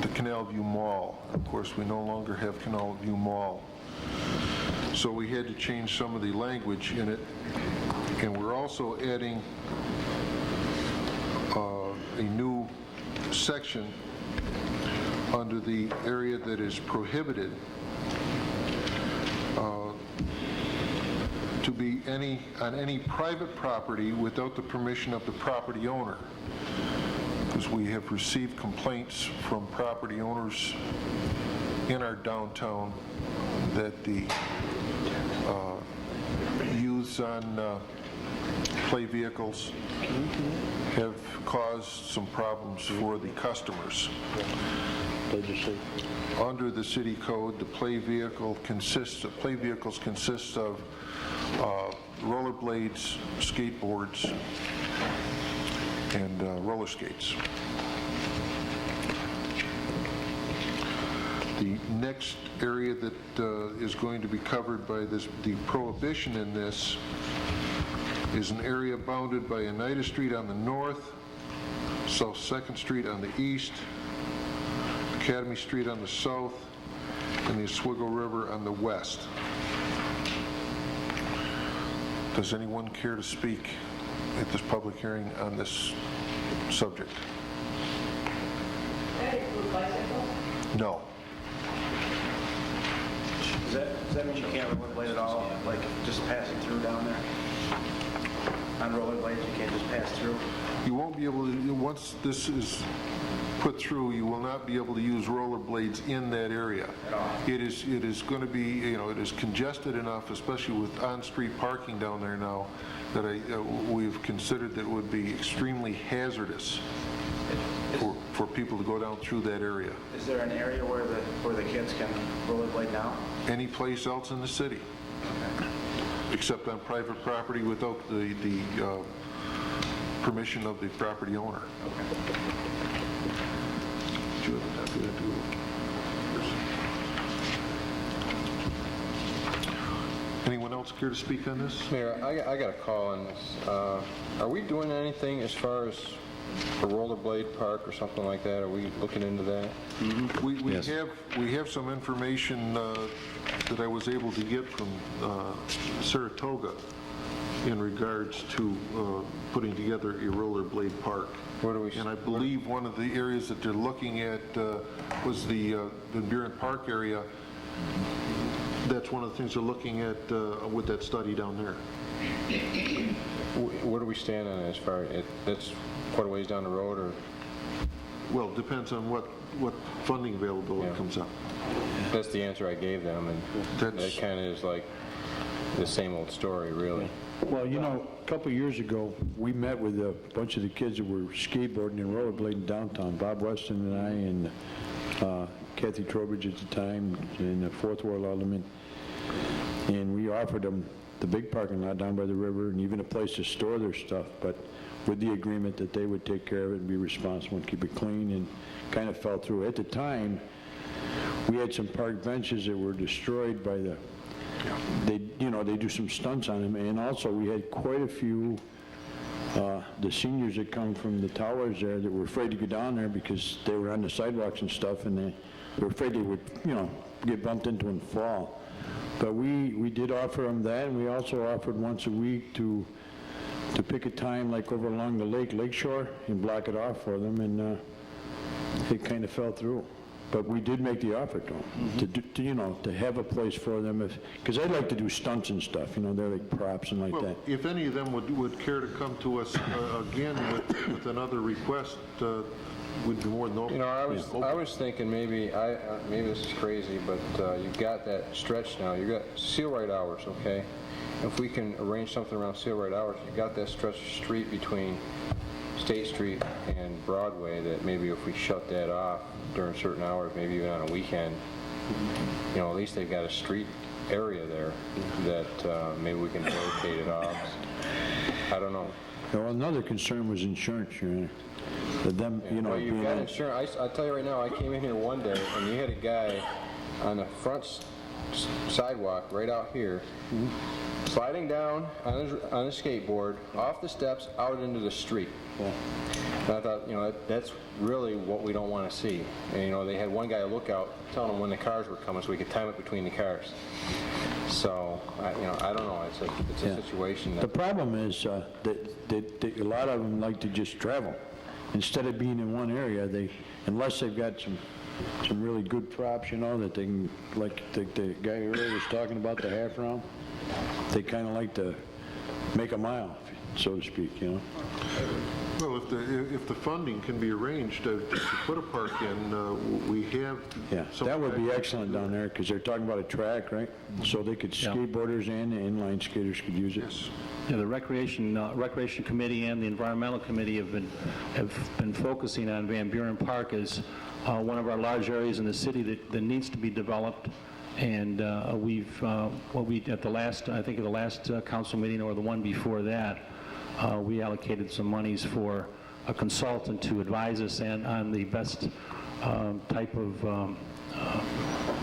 the Canal View Mall. Of course, we no longer have Canal View Mall. So we had to change some of the language in it, and we're also adding a new section under the area that is prohibited to be on any private property without the permission of the property owner, because we have received complaints from property owners in our downtown that the youths on play vehicles have caused some problems for the customers. Under the city code, the play vehicles consist of rollerblades, skateboards, and roller skates. The next area that is going to be covered by the prohibition in this is an area bounded by Oneida Street on the north, South 2nd Street on the east, Academy Street on the south, and the Oswego River on the west. Does anyone care to speak at this public hearing on this subject? No. Does that mean you can't rollerblade at all? Like just passing through down there? On rollerblades, you can't just pass pass through? You won't be able to, once this is put through, you will not be able to use rollerblades in that area. It is going to be, you know, it is congested enough, especially with on-street parking down there now, that we've considered that it would be extremely hazardous for people to go down through that area. Is there an area where the kids can rollerblade now? Any place else in the city, except on private property without the permission of the property owner. Anyone else care to speak on this? Mayor, I got a call on this. Are we doing anything as far as a rollerblade park or something like that? Are we looking into that? We have some information that I was able to get from Saratoga in regards to putting together a rollerblade park. And I believe one of the areas that they're looking at was the Van Buren Park area. That's one of the things they're looking at with that study down there. Where do we stand on it as far as, that's quite a ways down the road, or? Well, it depends on what funding availability comes up. That's the answer I gave them, and that kind of is like the same old story, really. Well, you know, a couple of years ago, we met with a bunch of the kids that were skateboarding and rollerblading downtown, Bob Weston and I, and Kathy Trowbridge at the time, and the Fourth Ward Alderman, and we offered them the big parking lot down by the river and even a place to store their stuff, but with the agreement that they would take care of it and be responsible and keep it clean, and kind of fell through. At the time, we had some park benches that were destroyed by the, they do some stunts on them, and also we had quite a few, the seniors that come from the towers there that were afraid to go down there because they were on the sidewalks and stuff, and they were afraid they would, get bumped into and fall. But we did offer them that, and we also offered once a week to pick a time like over along the lake shore and block it off for them, and it kind of fell through. But we did make the offer to them, to have a place for them, because I'd like to do stunts and stuff, they're like props and like that. If any of them would care to come to us again with another request, we'd be more than open. I was thinking maybe this is crazy, but you've got that stretch now. You've got seal right hours, okay? If we can arrange something around seal right hours, you've got that stretch of street between State Street and Broadway that maybe if we shut that off during certain hours, maybe even on a weekend, at least they've got a street area there that maybe we can rotate it off. I don't know. Well, another concern was insurance, Well, you've got insurance. I'll tell you right now, I came in here one day and you had a guy on the front sidewalk right out here sliding down on his skateboard off the steps out into the street. Yeah. And I thought, that's really what we don't want to see. And, they had one guy look out telling him when the cars were coming so we could time it between the cars. So, I don't know. It's a situation that... The problem is that a lot of them like to just travel. Instead of being in one area, unless they've got some really good props, that they can, like the guy earlier was talking about, the half round, they kind of like to make a mile, so to speak, Well, if the funding can be arranged to put a park in, we have... Yeah, that would be excellent down there, because they're talking about a track, right? So they could, skateboarders and inline skaters could use it. Yes. Yeah, the Recreation Committee and the Environmental Committee have been focusing on Van Buren Park as one of our large areas in the city that needs to be developed. And at the last council meeting or the one before that, we allocated some monies for a consultant to advise us on the best type of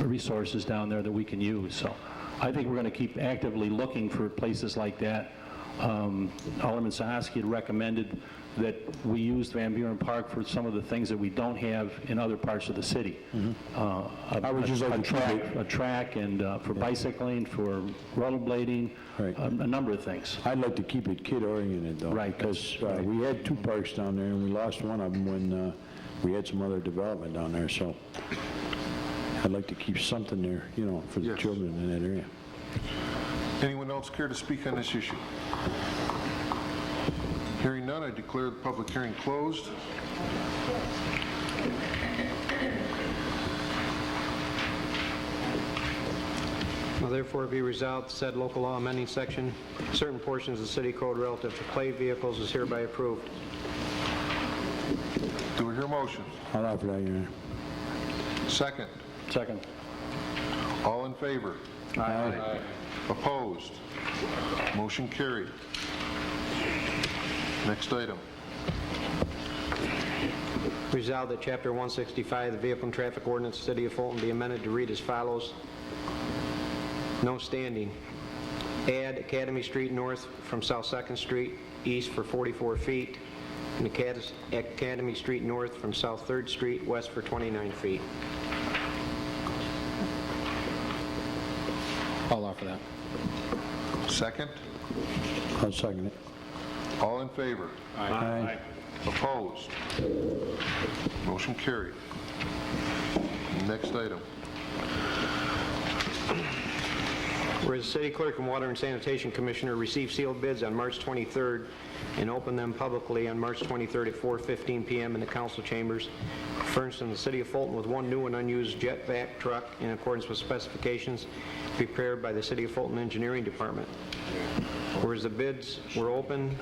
resources down there that we can use. So I think we're going to keep actively looking for places like that. Alderman Sahaski had recommended that we use Van Buren Park for some of the things that we don't have in other parts of the city. A track and for bicycling, for rollerblading, a number of things. I'd like to keep it kid-oriented, though. Right. Because we had two parks down there, and we lost one of them when we had some other development down there. So I'd like to keep something there, for the children in that area. Anyone else care to speak on this issue? Hearing none, I declare the public hearing closed. Now therefore be resolved, said local law amending section, certain portions of the city code relative to play vehicles is hereby approved. Do we hear a motion? I'll offer that, Your Honor. Second. Second. All in favor? Aye. Opposed? Motion carried. Next item. Resolved that Chapter 165 of the Vehicle and Traffic Ordinance, City of Fulton, be amended to read as follows. No standing. Add Academy Street north from South 2nd Street east for 44 feet, and Academy Street north from South 3rd Street west for 29 feet. I'll offer that. Second. I'll second it. All in favor? Aye. Opposed? Motion carried. Next item. Whereas the City Clerk and Water and Sanitation Commissioner received sealed bids on March 23rd and opened them publicly on March 23rd at 4:15 p.m. in the council chambers, furnishing the City of Fulton with one new and unused jet vac truck in accordance with specifications prepared by the City of Fulton Engineering Department. Whereas the bids were open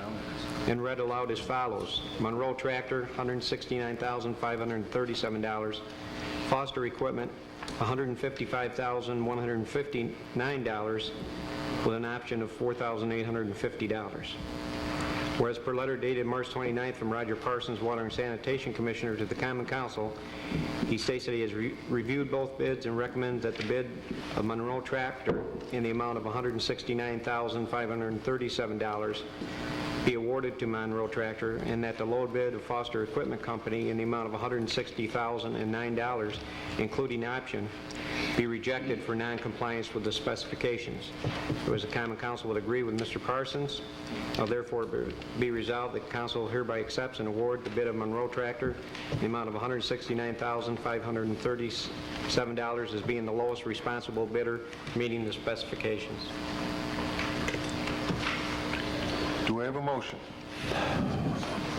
and read aloud as follows. Monroe Tractor, $169,537. Foster Equipment, $155,159 with an option of $4,850. Whereas per letter dated March 29th from Roger Parsons, Water and Sanitation Commissioner, to the Common Council, he states that he has reviewed both bids and recommends that the bid of Monroe Tractor in the amount of $169,537 be awarded to Monroe Tractor, and that the low bid of Foster Equipment Company in the amount of $160,009, including option, be rejected for non-compliance with the specifications. Whereas the Common Council would agree with Mr. Parsons, therefore be resolved that Council hereby accepts and award the bid of Monroe Tractor in the amount of $169,537 as being the lowest responsible bidder, meeting the specifications. Do I have a motion?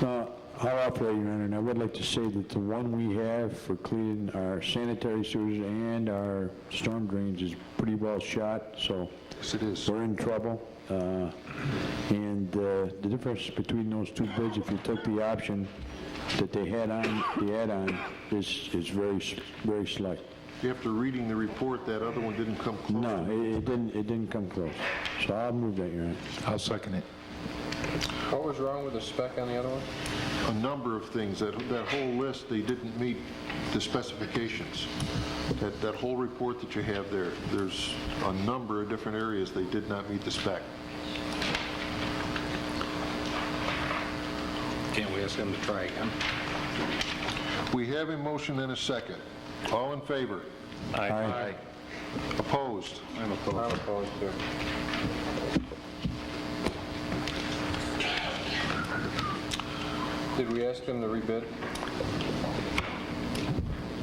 I'll offer that, Your Honor, and I would like to say that the one we have for cleaning our sanitary sewers and our storm drains is pretty well shot, so yes, it is. We're in trouble. And the difference between those two bids, if you took the option that they had on the add-on, is very, very slight. After reading the report, that other one didn't come close. No, it didn't come close. So I'll move that, Your Honor. I'll second it. What was wrong with the spec on the other one? A number of things. That whole list, they didn't meet the specifications. That whole report that you have there, there's a number of different areas they did not meet the spec. Can't we ask them to try again? We have a motion and a second. All in favor? Aye. Opposed? I'm opposed. I'm opposed to. Did we ask them to rebid?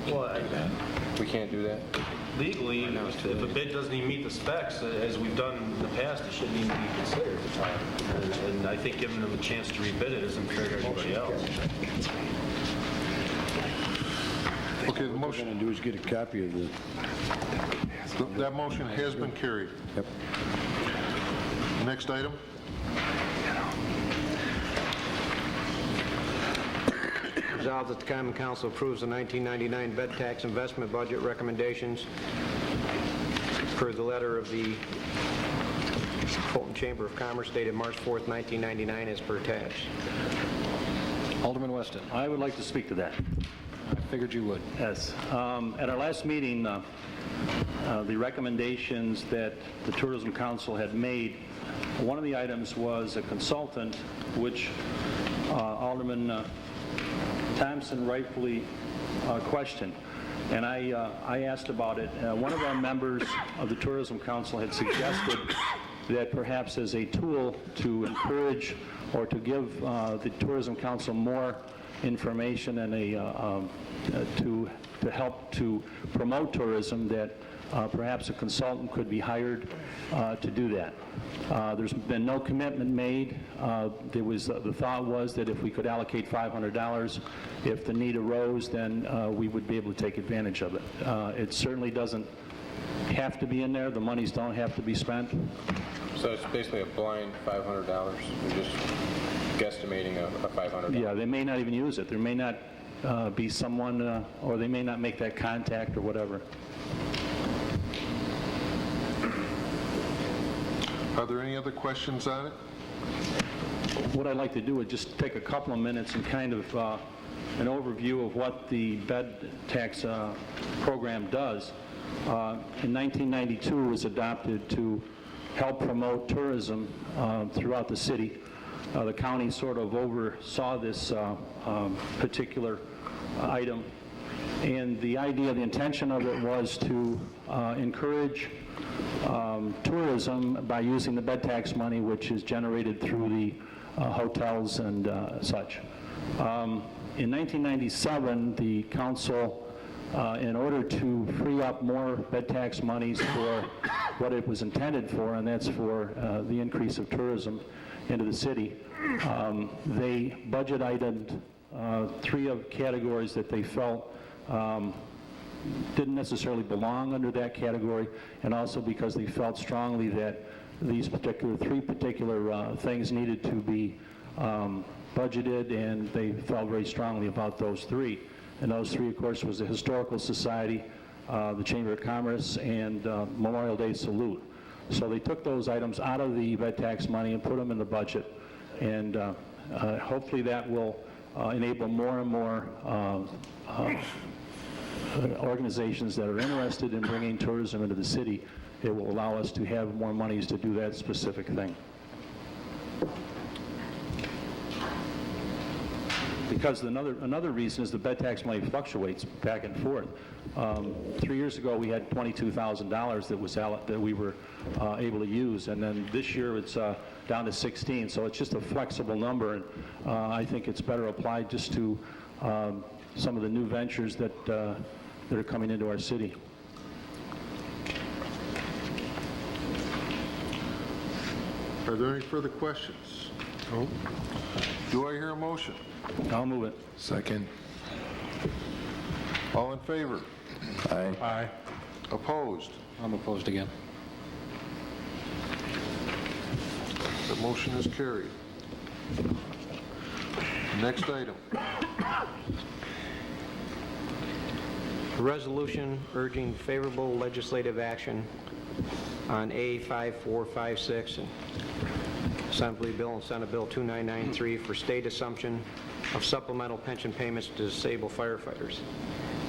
Well, We can't do that? legally, if a bid doesn't even meet the specs, as we've done in the past, it shouldn't even be considered. And I think giving them a chance to rebid it isn't fair to anybody else. Okay, the What motion, we're going to do is get a copy of the... that motion has been carried. Yep. Next item. Resolved that the Common Council approves the 1999 bed tax investment budget recommendations per the letter of the Fulton Chamber of Commerce dated March 4th, 1999, as per attached. Alderman Weston. I would like to speak to that. I figured you would. Yes. At our last meeting, the recommendations that the Tourism Council had made, one of the items was a consultant, which Alderman Thompson rightfully questioned. And I asked about it. One of our members of the Tourism Council had suggested that perhaps as a tool to encourage or to give the Tourism Council more information and to help to promote tourism, that perhaps a consultant could be hired to do that. There's been no commitment made. The thought was that if we could allocate $500, if the need arose, then we would be able to take advantage of it. It certainly doesn't have to be in there. The monies don't have to be spent. So it's basically a blind $500. You're just guesstimating a $500. Yeah, they may not even use it. There may not be someone, or they may not make that contact or whatever. Are there any other questions on it? What I'd like to do is just take a couple of minutes and kind of an overview of what the bed tax program does. In 1992, it was adopted to help promote tourism throughout the city. The county sort of oversaw this particular item, and the idea, the intention of it was to encourage tourism by using the bed tax money, which is generated through the hotels and such. In 1997, the council, in order to free up more bed tax monies for what it was intended for, and that's for the increase of tourism into the city, they budget itemed 3 of categories that they felt didn't necessarily belong under that category, and also because they felt strongly that these 3 particular things needed to be budgeted, and they felt very strongly about those 3. And those 3, of course, was the Historical Society, the Chamber of Commerce, and Memorial Day Salute. So they took those items out of the bed tax money and put them in the budget, and hopefully that will enable more and more organizations that are interested in bringing tourism into the city. It will allow us to have more monies to do that specific thing. Because another reason is the bed tax money fluctuates back and forth. 3 years ago, we had $22,000 that we were able to use, and then this year it's down to 16. So it's just a flexible number, and I think it's better applied just to some of the new ventures that are coming into our city. Are there any further questions? No. Do I hear a motion? I'll move it. Second. All in favor? Aye. Aye. Opposed? I'm opposed again. The motion is carried. Next item. A resolution urging favorable legislative action on A5456, Assembly Bill and Senate Bill 2993 for state assumption of supplemental pension payments to disabled firefighters.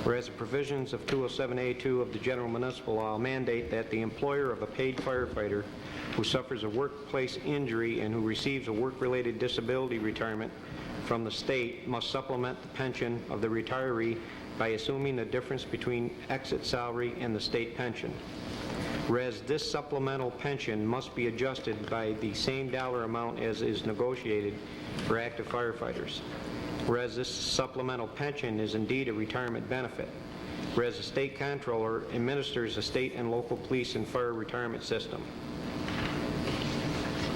Whereas the provisions of 207A2 of the General Municipal Law mandate that the employer of a paid firefighter who suffers a workplace injury and who receives a work-related disability retirement from the state must supplement the pension of the retiree by assuming the difference between exit salary and the state pension. Whereas this supplemental pension must be adjusted by the same dollar amount as is negotiated for active firefighters. Whereas this supplemental pension is indeed a retirement benefit. Whereas the state comptroller administers the state and local police and fire retirement system.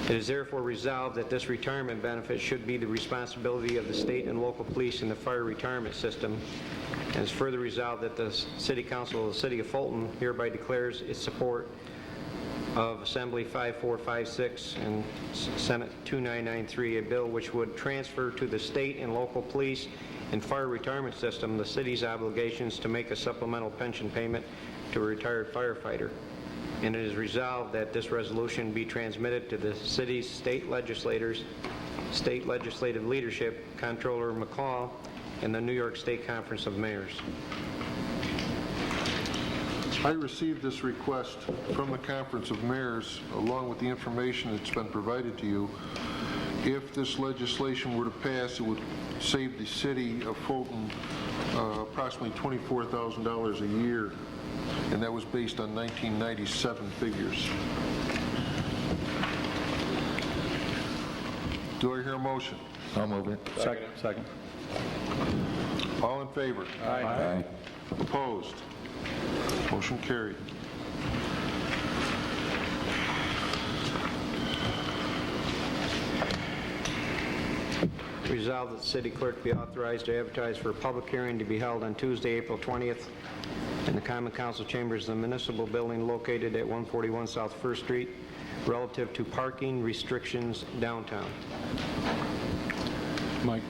It is therefore resolved that this retirement benefit should be the responsibility of the state and local police and the fire retirement system. And it's further resolved that the City Council of the City of Fulton hereby declares its support of Assembly 5456 and Senate 2993, a bill which would transfer to the state and local police and fire retirement system the city's obligations to make a supplemental pension payment to a retired firefighter. And it is resolved that this resolution be transmitted to the city's state legislators, state legislative leadership, Comptroller McCall, and the New York State Conference of Mayors. I received this request from the Conference of Mayors along with the information that's been provided to you. If this legislation were to pass, it would save the city of Fulton approximately $24,000 a year, and that was based on 1997 figures. Do I hear a motion? I'll move it. Second. All in favor? Aye. Opposed? Motion carried. Resolved that the city clerk be authorized to advertise for a public hearing to be held on Tuesday, April 20th in the Common Council chambers of the municipal building located at 141 South First Street relative to parking restrictions downtown. Mike,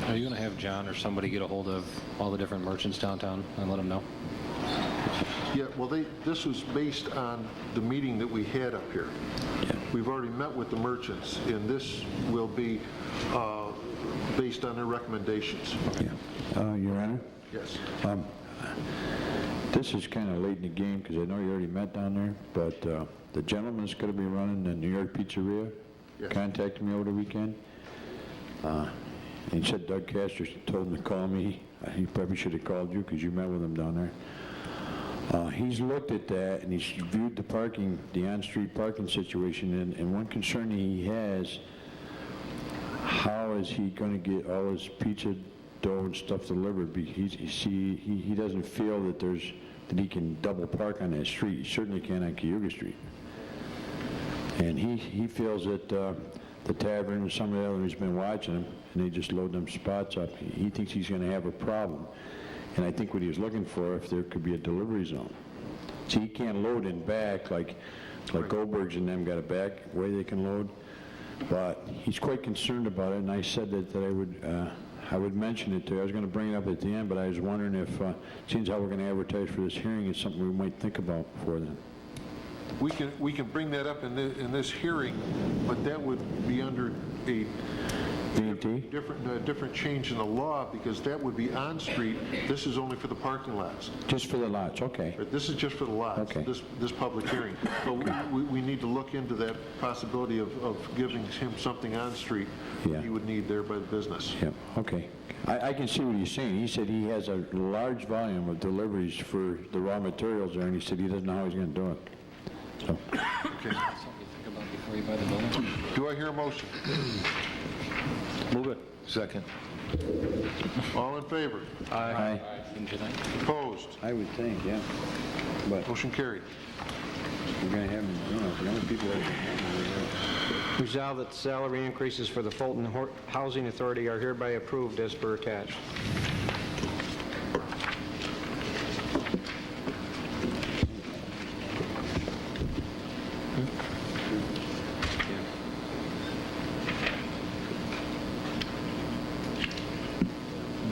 are you going to have John or somebody get a hold of all the different merchants downtown and let them know? Yeah, well, this was based on the meeting that we had up here. We've already met with the merchants, and this will be based on their recommendations. Your Honor? Yes. This is kind of late in the game because I know you already met down there, but the gentleman's going to be running the New York Pizzeria. Yes. Contacted me over the weekend. He said Doug Castor told him to call me. He probably should have called you because you met with him down there. He's looked at that and he's viewed the on-street parking situation, and one concern he has, how is he going to get all his pizza dough and stuff delivered? He doesn't feel that he can double park on that street. He certainly can on Cayuga Street. And he feels that the tavern and some of the others have been watching him, and they just load them spots up. He thinks he's going to have a problem. And I think what he was looking for, if there could be a delivery zone. See, he can't load in back like Goldberg's and them got a back way they can load. But he's quite concerned about it, and I said that I would mention it to you. I was going to bring it up at the end, but I was wondering if, seeing how we're going to advertise for this hearing, is something we might think about before then. We can bring that up in this hearing, but that would be under a different change in the law, because that would be on street. This is only for the parking lots. Just for the lots, okay. This is just for the lots. Okay. This public hearing. But we need to look into that possibility of giving him something on street that he would need there by the business. Yeah, okay. I can see what he's saying. He said he has a large volume of deliveries for the raw materials there, and he said he doesn't know how he's going to do it. So. Okay. Do I hear a motion? Move it. Second. All in favor? Aye. Opposed? I would think, yeah. But motion carried. We're going to have, the only people that Resolved that the salary increases for the Fulton Housing Authority are hereby approved as per attached.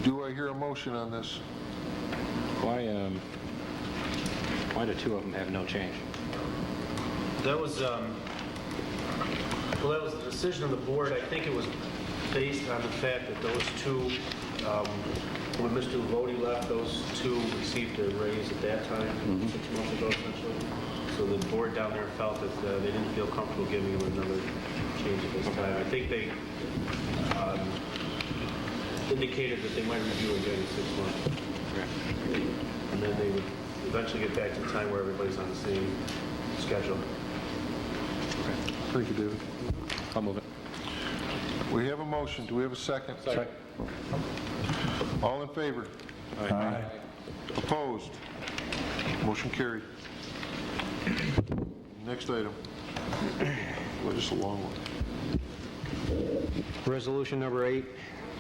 Do I hear a motion on this? Why do two of them have no change? That was, well, that was the decision of the board. I think it was based on the fact that those two, when Mr. Voti left, those two received a raise at that time, 6 months ago, essentially. So the board down there felt that they didn't feel comfortable giving them another change at this time. I think they indicated that they might review again in 6 months. And then they would eventually get back to the time where everybody's on the same schedule. Thank you, David. I'll move it. We have a motion. Do we have a second? Second. All in favor? Aye. Opposed? Motion carried. Next item. Well, just a long one. Resolution number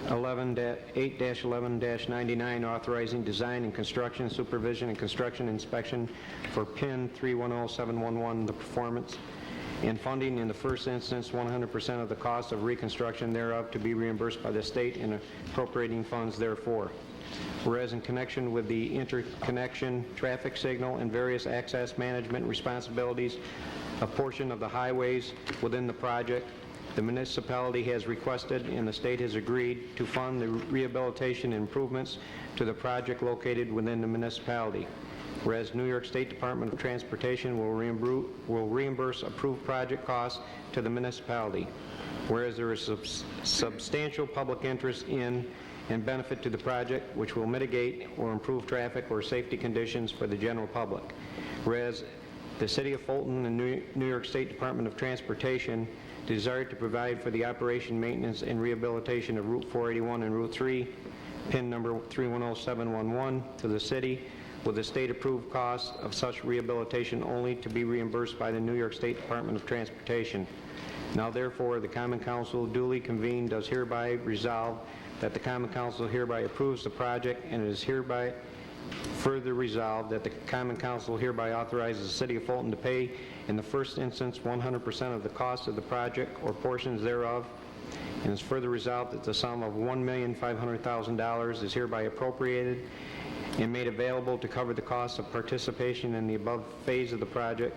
8-11-99, authorizing design and construction supervision and construction inspection for PIN 310711, the performance, and funding in the first instance 100% of the cost of reconstruction thereof to be reimbursed by the state and appropriating funds therefore. Whereas in connection with the interconnection, traffic signal, and various access management responsibilities, a portion of the highways within the project, the municipality has requested and the state has agreed to fund the rehabilitation improvements to the project located within the municipality. Whereas New York State Department of Transportation will reimburse approved project costs to the municipality. Whereas there is substantial public interest in and benefit to the project, which will mitigate or improve traffic or safety conditions for the general public. Whereas the City of Fulton and New York State Department of Transportation desire to provide for the operation, maintenance, and rehabilitation of Route 481 and Route 3, PIN number 310711, to the city, with the state-approved cost of such rehabilitation only to be reimbursed by the New York State Department of Transportation. Now therefore, the Common Council duly convened does hereby resolve that the Common Council hereby approves the project, and it is hereby further resolved that the Common Council hereby authorizes the City of Fulton to pay, in the first instance, 100% of the cost of the project or portions thereof, and is further resolved that the sum of $1,500,000 is hereby appropriated and made available to cover the cost of participation in the above phase of the project,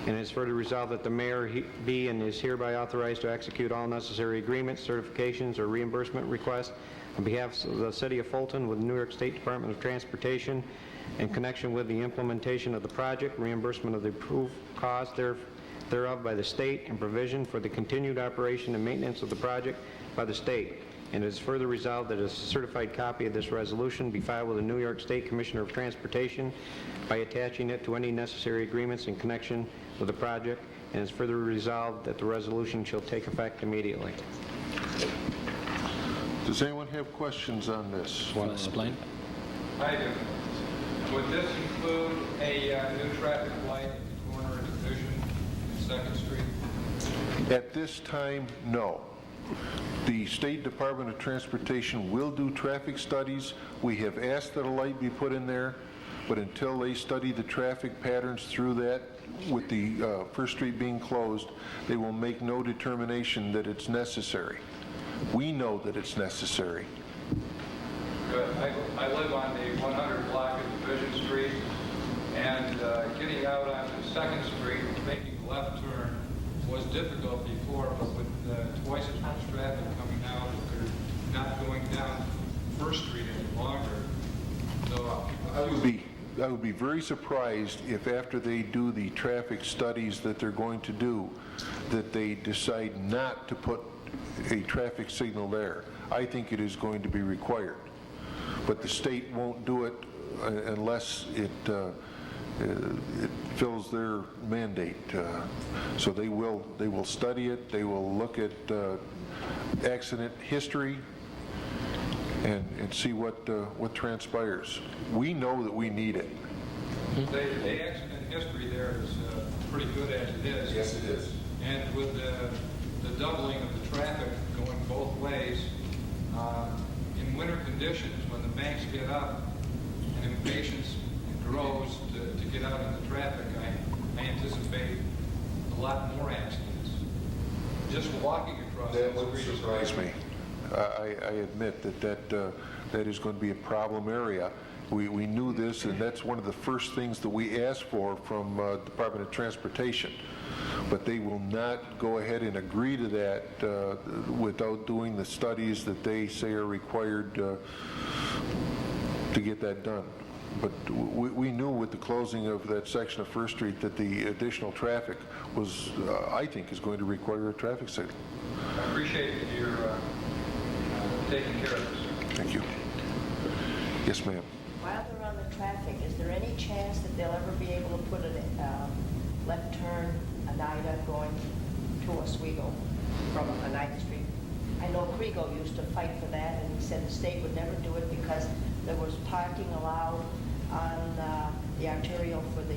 and it is further resolved that the mayor be and is hereby authorized to execute all necessary agreements, certifications, or reimbursement requests on behalf of the City of Fulton with the New York State Department of Transportation in connection with the implementation of the project, reimbursement of the approved cost thereof by the state, and provision for the continued operation and maintenance of the project by the state. And it is further resolved that a certified copy of this resolution be filed with the New York State Commissioner of Transportation by attaching it to any necessary agreements in connection with the project, and it is further resolved that the resolution shall take effect immediately. Does anyone have questions on this? Want to explain? I do. Would this include a new traffic light at the corner of Division and 2nd Street? At this time, no. The State Department of Transportation will do traffic studies. We have asked that a light be put in there, but until they study the traffic patterns through that, with the First Street being closed, they will make no determination that it's necessary. We know that it's necessary. Good. I live on the 100 block of Division Street, and getting out onto 2nd Street, making a left turn, was difficult before, but with twice as much traffic coming out, they're not going down First Street any longer. So I would be very surprised if after they do the traffic studies that they're going to do, that they decide not to put a traffic signal there. I think it is going to be required. But the state won't do it unless it fills their mandate. So they will study it, they will look at accident history and see what transpires. We know that we need it. The accident history there is pretty good as it is. Yes, it is. And with the doubling of the traffic going both ways, in winter conditions, when the banks get up and impatience grows to get out in the traffic, I anticipate a lot more accidents. Just walking across That the would street. surprise me. I admit that is going to be a problem area. We knew this, and that's one of the first things that we asked for from Department of Transportation. But they will not go ahead and agree to that without doing the studies that they say are required to get that done. But we knew with the closing of that section of First Street that the additional traffic was, I think, is going to require a traffic signal. I appreciate that you're taking care of this. Thank you. Yes, ma'am. While they're on the traffic, is there any chance that they'll ever be able to put a left turn, Oneida, going to Oswego from Oneida Street? I know Kriego used to fight for that, and he said the state would never do it because there was parking allowed on the arterial for the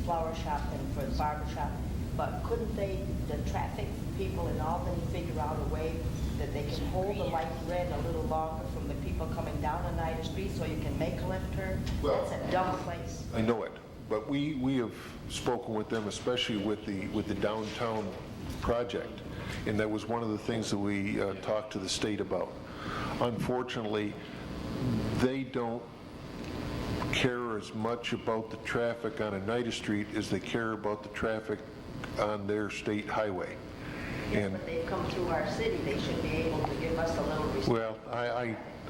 flower shop and for the barber shop. But couldn't they, the traffic people in Albany, figure out a way that they can hold the light red a little longer from the people coming down Oneida Street so you can make a left turn? Well, that's a dumb place. I know it, but we have spoken with them, especially with the downtown project, and that was one of the things that we talked to the state about. Unfortunately, they don't care as much about the traffic on Oneida Street as they care about the traffic on their state highway. Yes, but they've come through our city. They should be able to give us a little respect. Well,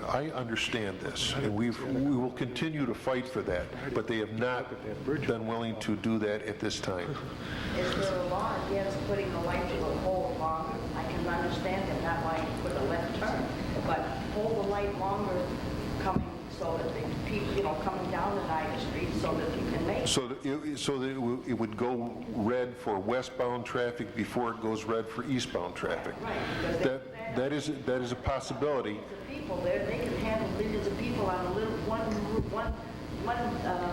I understand this, and we will continue to fight for that, but they have not been willing to do that at this time. Is there a law against putting the light to a pole longer? I can understand them not wanting to put a left turn, but hold the light longer coming so that the people, coming down Oneida Street so that you can make it. So that it would go red for westbound traffic before it goes red for eastbound traffic. Right. That is a possibility. The people there, they can handle millions of people on a little one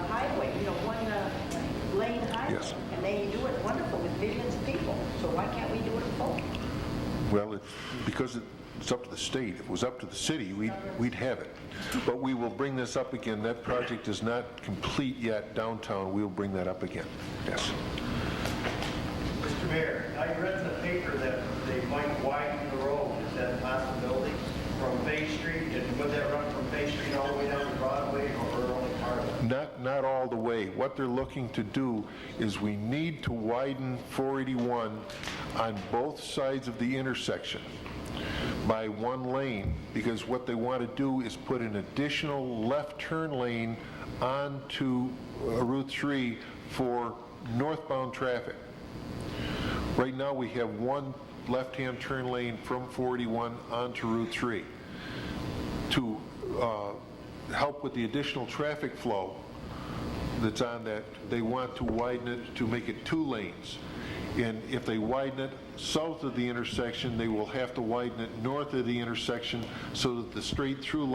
highway, one lane highway. Yes. And and they do it wonderful with millions of people. So why can't we do it in Fulton? Well, because it's up to the state. If it was up to the city, we'd have it. But we will bring this up again. That project is not complete yet downtown. We'll bring that up again. Yes. Mr. Mayor, I read in the paper that they might widen the road. Is that a possibility? From Bay Street, and would that run from Bay Street all the way down to Broadway, or only part of it? Not all the way. What they're looking to do is we need to widen 481 on both sides of the intersection by one lane, because what they want to do is put an additional left turn lane onto Route 3 for northbound traffic. Right now we have one left-hand turn lane from 481 onto Route 3. To help with the additional traffic flow that's on that, they want to widen it to make it 2 lanes. And if they widen it south of the intersection, they will have to widen it north of the intersection so that the straight-through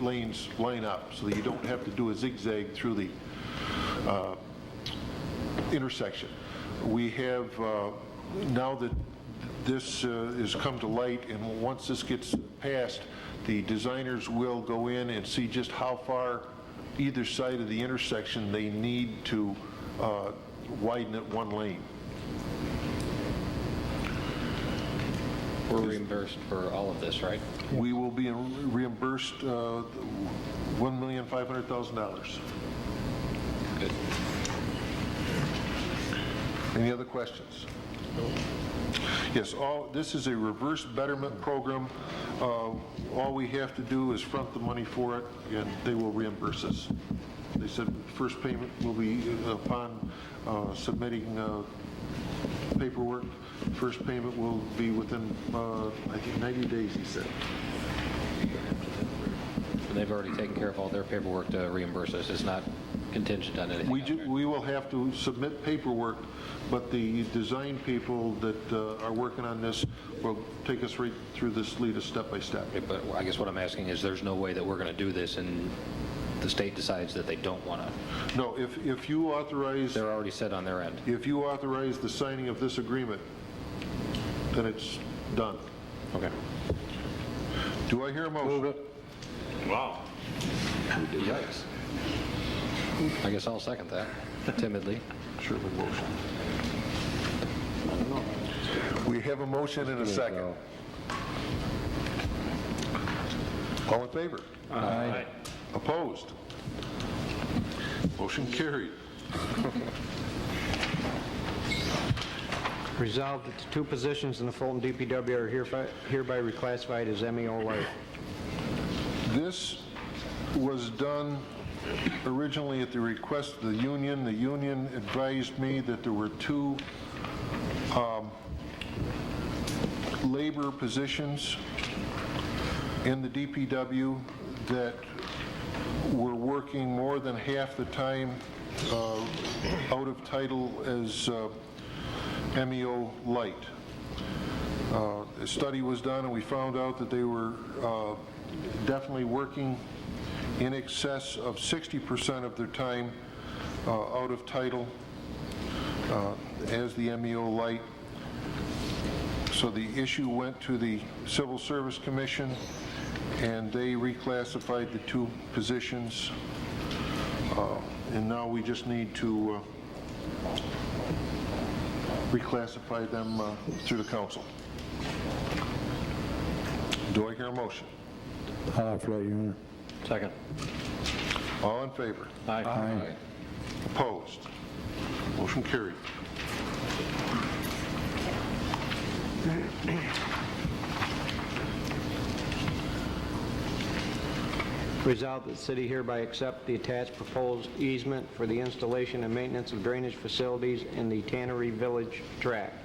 lanes line up, so that you don't have to do a zigzag through the intersection. We have, now that this has come to light, and once this gets passed, the designers will go in and see just how far either side of the intersection they need to widen it 1 lane. We're reimbursed for all of this, right? We will be reimbursed $1,500,000. Good. Any other questions? No. Yes, this is a reverse betterment program. All we have to do is front the money for it, and they will reimburse us. They said first payment will be upon submitting paperwork. First payment will be within, I think, 90 days, he said. And they've already taken care of all their paperwork to reimburse us. It's not contingent on anything. We will have to submit paperwork, but the design people that are working on this will take us right through this, lead us step by step. Okay, but I guess what I'm asking is there's no way that we're going to do this and the state decides that they don't want to. No, if you authorize... They're already set on their end. If you authorize the signing of this agreement, then it's done. Okay. Do I hear a motion? Move it. Wow. Yikes. I guess I'll second that, timidly. Sure, the motion. We have a motion and a second. All in favor? Aye. Opposed? Motion carried. Resolved that the 2 positions in the Fulton DPW are hereby reclassified as MEO Light. This was done originally at the request of the union. The union advised me that there were 2 labor positions in the DPW that were working more than half the time out of title as MEO Light. A study was done and we found out that they were definitely working in excess of 60% of their time out of title as the MEO Light. So the issue went to the Civil Service Commission and they reclassified the 2 positions. And now we just need to reclassify them through the council. Do I hear a motion? I'll offer that, Your Honor. Second. All in favor? Aye. Aye. Opposed? Motion carried. Resolved that the city hereby accept the attached proposed easement for the installation and maintenance of drainage facilities in the Tannery Village tract.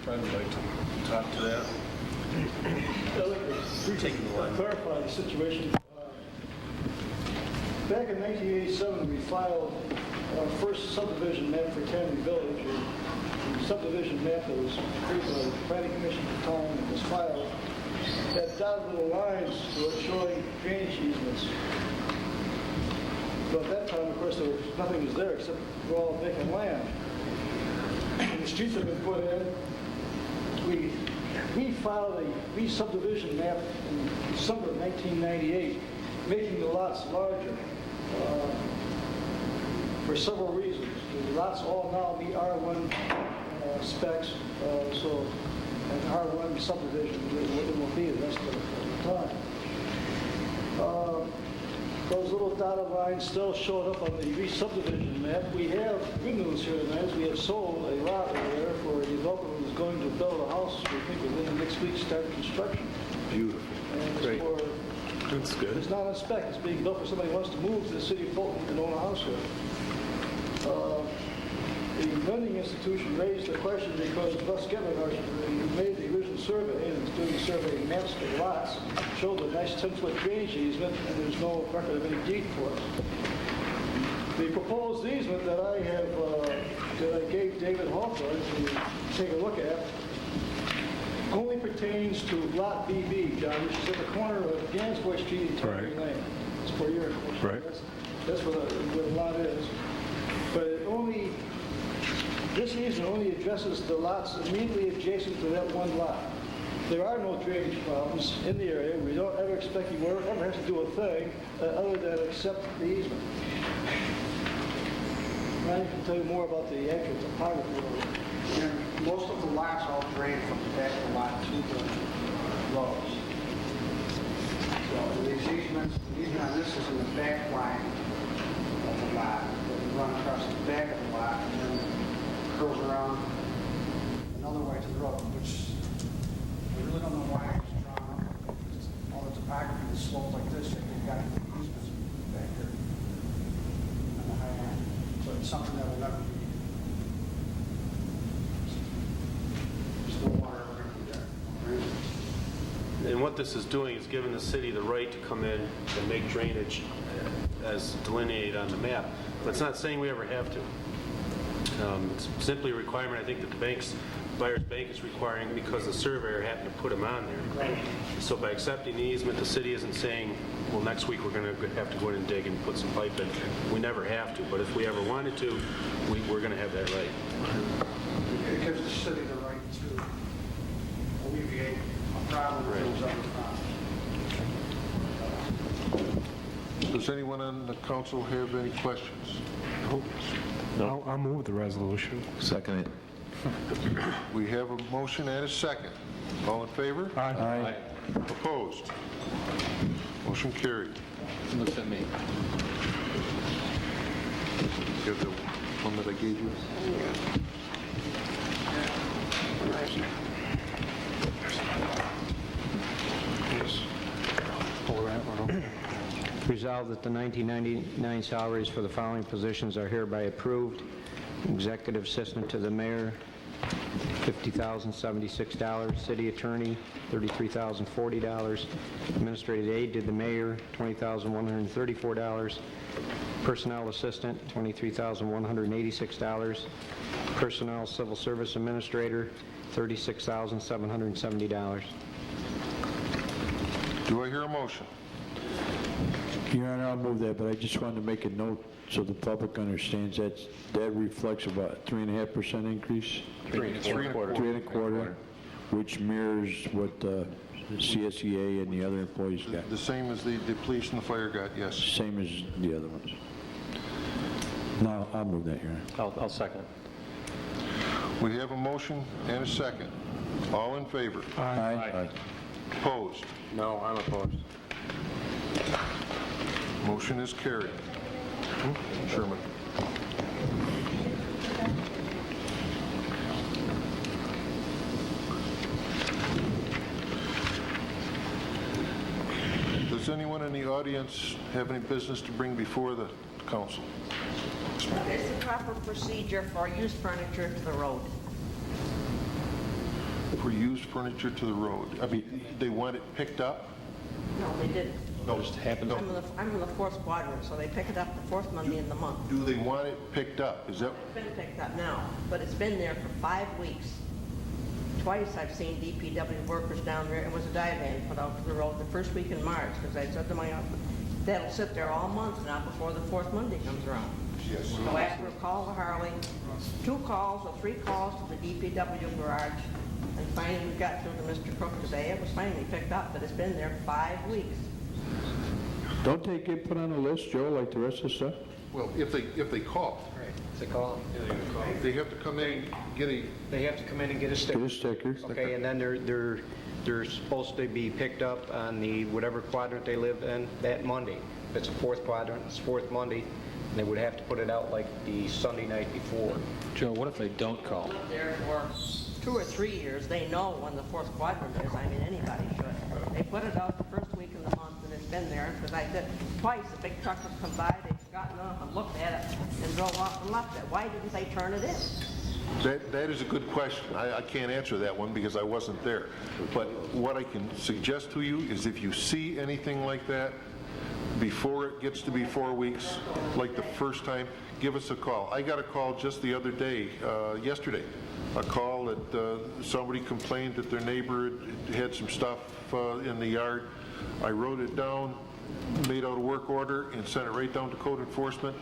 I'd like to talk to that. I'd like to clarify the situation. Back in 1987, we filed our first subdivision map for Tannery Village. The subdivision map that was created by the planning commission at the time and was filed had dotted little lines to it showing drainage easements. But at that time, of course, nothing was there except all vacant land. And the streets have been put in. We filed a re-subdivision map in December of 1998, making the lots larger for several reasons. The lots all now meet R1 specs, so an R1 subdivision it will be the rest of the time. Those little dotted lines still showed up on the re-subdivision map. We have good news here tonight. We have sold a lot over there for a developer who's going to build a house, we think, within the next week, start construction. Beautiful. And Great. That's good. It's not on spec. It's being built for somebody who wants to move to the city of Fulton and own a house here. The lending institution raised the question because Russ Gettler, who made the original survey and is doing the survey maps for the lots, showed a nice 10-foot drainage easement, and there's no record of any deed for it. The proposed easement that I have, that I gave David Hawthorne to take a look at, only pertains to Lot BB, John, which is at the corner of Gansboy Street and Terry Lane. It's for your information. Right. That's what the lot is. But this easement only addresses the lots immediately adjacent to that one lot. There are no drainage problems in the area. We don't ever expect you ever have to do a thing other than accept the easement. Ryan can tell you more about the actual topography of it. And most of the lots all drain from the back of the lot to the roads. So these easements, the easement on this is in the back line of the lot. It run across the back of the lot and then curls around another way to the road, which we really don't know why it's drawn up. All the topography is sloped like this, and you've got the easements back here on the high end. So it's something that will never be. And what this is doing is giving the city the right to come in and make drainage as delineated on the map. But it's not saying we ever have to. It's simply a requirement, I think, that the buyer's bank is requiring because the surveyor happened to put them on there. Right. So by accepting the easement, the city isn't saying, well, next week we're going to have to go in and dig and put some pipe in. We never have to, but if we ever wanted to, we're going to have that right. It gives the city the right to alleviate a problem that goes up front. Does anyone on the council have any questions? No. I'll move the resolution. Second it. We have a motion and a second. All in favor? Aye. Opposed? Motion carried. Looks at me. You have the one that I gave you? Resolved that the 1999 salaries for the following positions are hereby approved. Executive Assistant to the Mayor, $50,076. City Attorney, $33,040. Administrative Aide to the Mayor, $20,134. Personnel Assistant, $23,186. Personnel Civil Service Administrator, $36,770. Do I hear a motion? Your Honor, I'll move that, but I just wanted to make a note so the public understands that reflects about 3.5% increase. 3.25%, which mirrors what the CSEA and the other employees got. The same as the police and the fire got, yes. Same as the other ones. No, I'll move that, Your Honor. I'll second. We have a motion and a second. All in favor? Aye. Opposed? No, I'm opposed. Motion is carried. Sherman. Does anyone in the audience have any business to bring before the council? What is the proper procedure for used furniture to the road? For used furniture to the road? I mean, they want it picked up? No, they didn't. No, it just happens. I'm in the fourth quadrant, so they pick it up the fourth Monday in the month. Do they want it picked up? Is that? It's been picked up now, but it's been there for 5 weeks. Twice I've seen DPW workers down there. It was a divan put out to the road the first week in March, because I said to my husband, that'll sit there all month now before the fourth Monday comes around. Yes. So after a call to Harley, 2 calls or 3 calls to the DPW garage, and finally we got through to Mr. Cook today. It was finally picked up, but it's been there 5 weeks. Don't they get put on a list, Joe, like the rest of the stuff? Well, if they call, Right, it's a call. they have to come in, get a, They have to come in and get a sticker. Get a sticker. Okay, and then they're supposed to be picked up on the whatever quadrant they live in that Monday. If it's a 4th quadrant, it's 4th Monday, they would have to put it out like the Sunday night before. Joe, what if they don't call? Lived there for 2 or 3 years. They know when the 4th quadrant is. I mean, anybody should. They put it out the first week of the month, and it's been there, because I did twice. A big truck has come by, they've gotten up and looked at it and drove off and left it. Why didn't they turn it in? that is a good question. I can't answer that one because I wasn't there. But what I can suggest to you is if you see anything like that, before it gets to be 4 weeks, like the first time, give us a call. I got a call just the other day, yesterday, a call that somebody complained that their neighbor had some stuff in the yard. I wrote it down, made out a work order, and sent it right down to code enforcement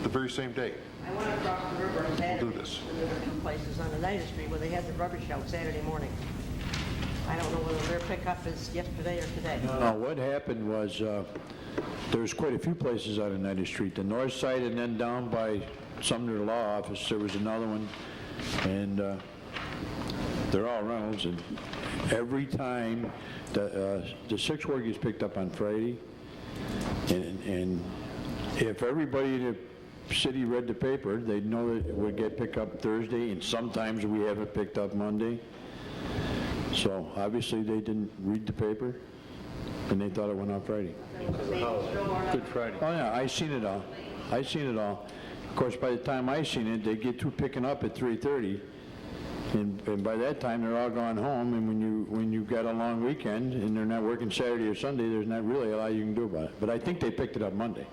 the very same day. I went across the river on Saturday. We'll do this. And there were 2 places on Oneida Street where they had the rubbish out Saturday morning. I don't know whether their pickup is yesterday or today. No, what happened was, there's quite a few places on Oneida Street. The north side and then down by Sumner Law Office, there was another one. And they're all rentals. And every time, the 6 work gets picked up on Friday. And if everybody in the city read the paper, they'd know that it would get picked up Thursday. And sometimes we have it picked up Monday. So obviously they didn't read the paper, and they thought it went on Friday. Good Friday. Oh yeah, I seen it all. I seen it all. Of course, by the time I seen it, they get through picking up at 3:30, and by that time they're all gone home. And when you've got a long weekend and they're not working Saturday or Sunday, there's not really a lot you can do about it. But I think they picked it up Monday.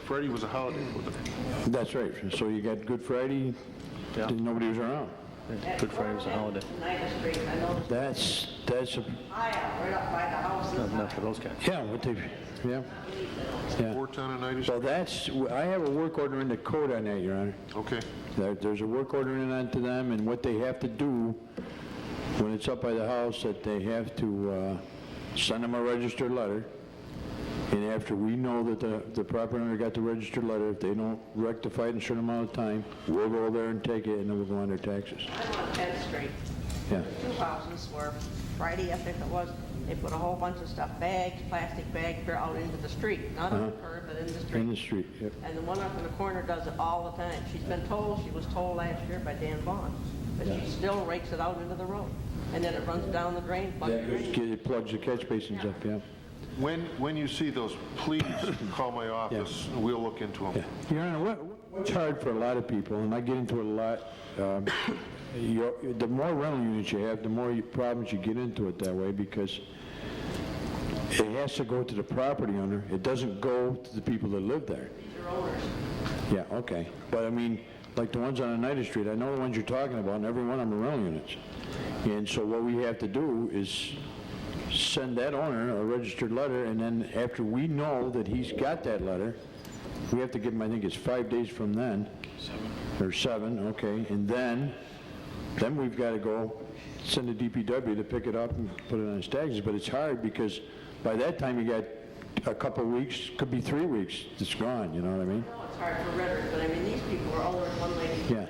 Friday was a holiday, wasn't it? That's right. So you got Good Friday. Yeah. Nobody was around. Good Friday was a holiday. Oneida Street, I noticed. That's a Right up by the house. Not for those guys. yeah. What they yeah. Yeah. 410 and 90. So that's, I have a work order in the code on that, Your Honor. Okay. There's a work order in on to them, and what they have to do when it's up by the house, that they have to send them a registered letter, and after we know that the property owner got the registered letter, if they don't rectify it in a certain amount of time, we'll go there and take it, and then we'll go on their taxes. I'm on 10th Street. Yeah. 2 houses where Friday, I think it was, they put a whole bunch of stuff, bags, plastic bags, out into the street. Not on the curb, but in the street. In the street, yep. And the one up in the corner does it all the time. She was told last year by Dan Vaughn, but she still rakes it out into the road. And then it runs down the drain, plugs the drain. It plugs the catch basins up, yeah. When you see those, please call my office. Yeah. We'll look into them. Yeah. Your Honor, what's hard for a lot of people, and I get into it a lot, the more rental units you have, the more problems you get into it that way, because it has to go to the property owner. It doesn't go to the people that live there. These are owners. Yeah, okay. But I mean, like the ones on Oneida Street, I know the ones you're talking about, and every one of them are rental units. And so what we have to do is send that owner a registered letter, and then after we know that he's got that letter, we have to give him, I think it's 5 days from then. 7, okay. And then we've got to go send the DPW to pick it up and put it on his taxes. But it's hard because by that time you got a couple of weeks, could be 3 weeks, it's gone, you know what I mean? I know it's hard for renters, but I mean, these people are owners, one lady. Yeah.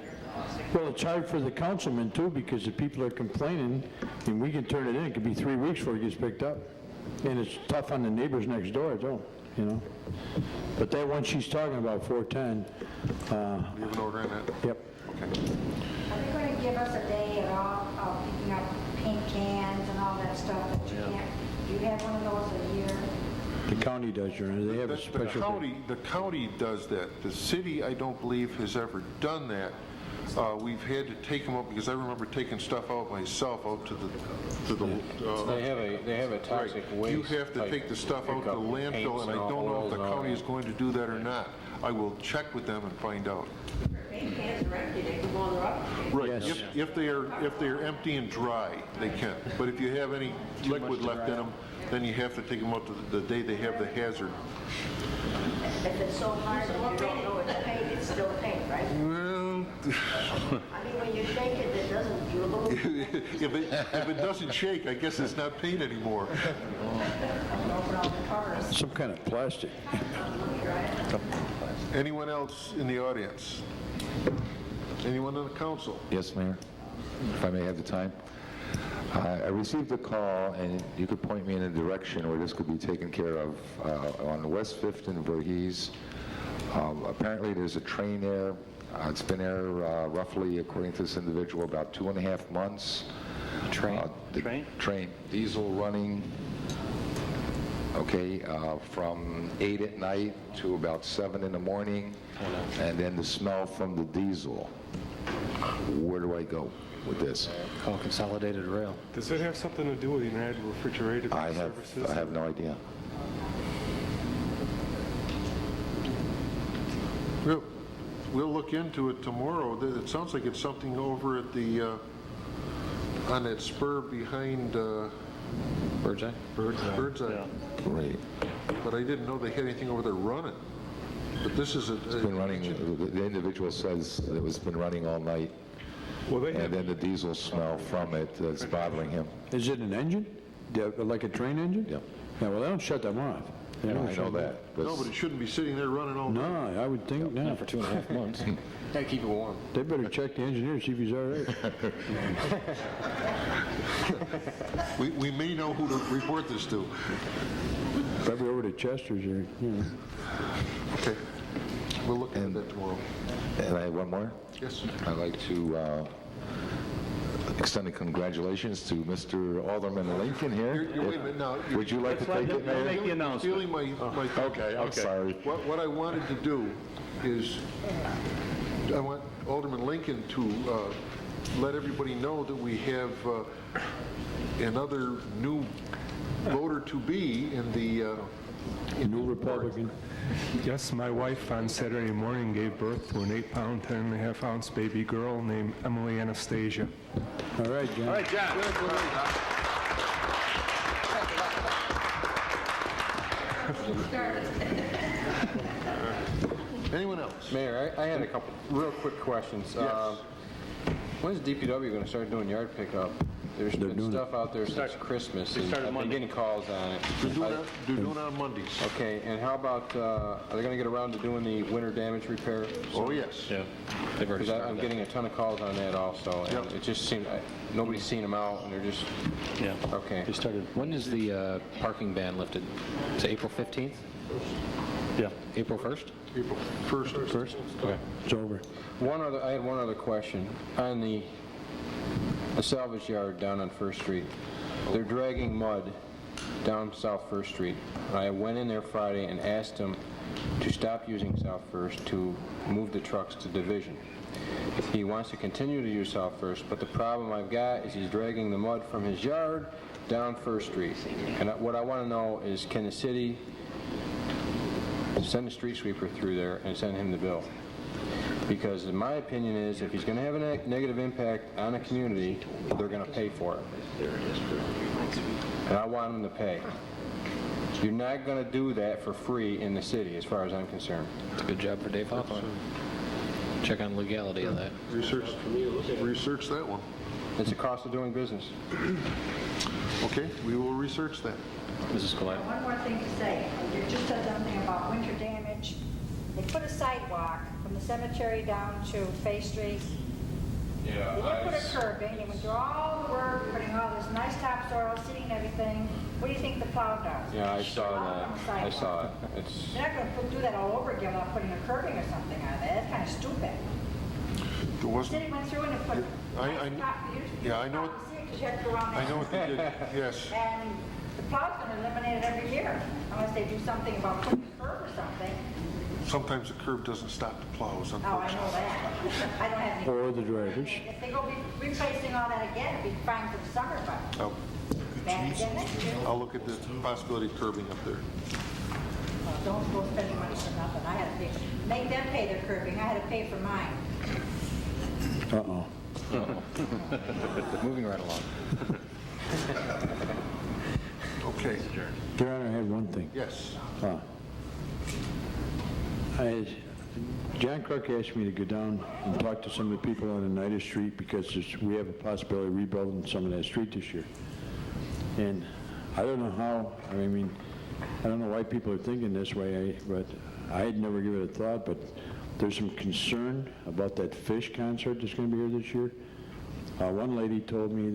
Well, it's hard for the councilman too, because if people are complaining and we can turn it in, it could be 3 weeks before it gets picked up. And it's tough on the neighbors next door too, you know? But that one she's talking about, 410. You have an order on that? Yep. Okay. Are they going to give us a day at all of picking up paint cans and all that stuff that you can't? Do you have one of those a year? The county does, Your Honor. They have a special... The county does that. The city, I don't believe, has ever done that. We've had to take them up, because I remember taking stuff out myself out to the they have a toxic waste. You have to take the stuff out to the landfill, and I don't know if the county is going to do that or not. I will check with them and find out. paint cans are empty, they can go on the rock. Right, if they are empty and dry, they can. But if you have any liquid left in them, then you have to take them out the day they have the hazard. If it's so hard that you don't know it's paint, it's still paint, right? Well, I mean, when you shake it, it doesn't dribble. if it doesn't shake, I guess it's not paint anymore. Some kind of plastic. Anyone else in the audience? Anyone on the council? Yes, Mayor, if I may have the time. I received a call, and you could point me in a direction where this could be taken care of on West 5th and Voorhees. Apparently, there's a train there. It's been there roughly, according to this individual, about 2.5 months. Train? Train. Diesel running, okay, from 8 at night to about 7 in the morning, and then the smell from the diesel. Where do I go with this? Call Consolidated Rail. Does it have something to do with United Refrigerated Services? I have no idea. We'll look into it tomorrow. It sounds like it's something over at the, on that spur behind Birdseye? Birdseye. Great. But I didn't know they had anything over there running. But this is It's been running, the individual says it's been running all night. And then the diesel smell from it is bothering him. Is it an engine? Like a train engine? Yeah. Yeah, well, they don't shut them off. They don't I shut know them that. No, but it shouldn't be sitting there running all night. No, I would think not. Not for 2.5 months. Gotta keep it warm. They better check the engineer, see if he's all right. We may know who to report this to. Probably over to Chester's or, you know. Okay. We'll look into that tomorrow. And I have one more. Yes. I'd like to extend a congratulations to Mr. Alderman Lincoln here. Wait a minute now. Would you like to take it, Mayor? Make the announcement. Stealing my Okay, I'm sorry. What I wanted to do is, I want Alderman Lincoln to let everybody know that we have another new voter to be in the New Republican. Yes, my wife on Saturday morning gave birth to an 8-pound, 10.5-ounce baby girl named Emily Anastasia. All right, John. All right, John. Anyone else? Mayor, I had a couple real quick questions. Yes. When's DPW going to start doing yard pickup? There's been stuff out there since Christmas, and I've been getting calls on it. They're doing it on Mondays. Okay, and how about, are they going to get around to doing the winter damage repair? Oh, yes. Yeah. They've already Because started I'm that. getting a ton of calls on that also, and Yep. it just seemed, nobody's seen them out, and they're just, Yeah. okay. They started. When is the parking ban lifted? Is it April 15th? Yeah. April 1st? April 1st. First? Okay. It's over. I had one other question. On the salvage yard down on First Street, they're dragging mud down South First Street. I went in there Friday and asked them to stop using South First, to move the trucks to Division. He wants to continue to use South First, but the problem I've got is he's dragging the mud from his yard down First Street. And what I want to know is, can the city send a street sweeper through there and send him the bill? Because in my opinion is, if he's going to have a negative impact on a community, they're going to pay for it. And I want them to pay. You're not going to do that for free in the city, as far as I'm concerned. It's a good job for Dave Hawthorne. Check on legality of that. Research that one. It's the cost of doing business. Okay, we will research that. Mrs. Collette. One more thing to say. You just said something about winter damage. They put a sidewalk from the cemetery down to Fay Street. Yeah, They didn't put a curbing. They went through all the work, putting all this nice topsoil, seeding and everything. What do you think the plow does? Yeah, I saw Out that. on the I sidewalk. saw it. It's, They're not going to do that all over again without putting a curbing or something on it. That's kind of stupid. There The wasn't, city went through and it put yeah, I know it. because you have to go around I know what they did, yes. And the plow's going to eliminate it every year, unless they do something about putting a curb or something. Sometimes the curb doesn't stop the plows, Oh, I know unfortunately. that. I don't have any. Or the drivers. If they go replacing all that again, it'd be fine for the summer, but Oh, bad again next year. I'll look at the possibility of curbing up there. Don't go spending money for nothing. I had to pay, make them pay their curbing. I had to pay for mine. Uh-oh. Moving right along. Okay. Your Honor, I had one thing. Yes. John Clark asked me to go down and talk to some of the people on Oneida Street because we have a possibility of rebuilding some of that street this year. And I don't know how, I mean, I don't know why people are thinking this way, but I had never given it a thought, but there's some concern about that Fish concert that's going to be here this year. One lady told me that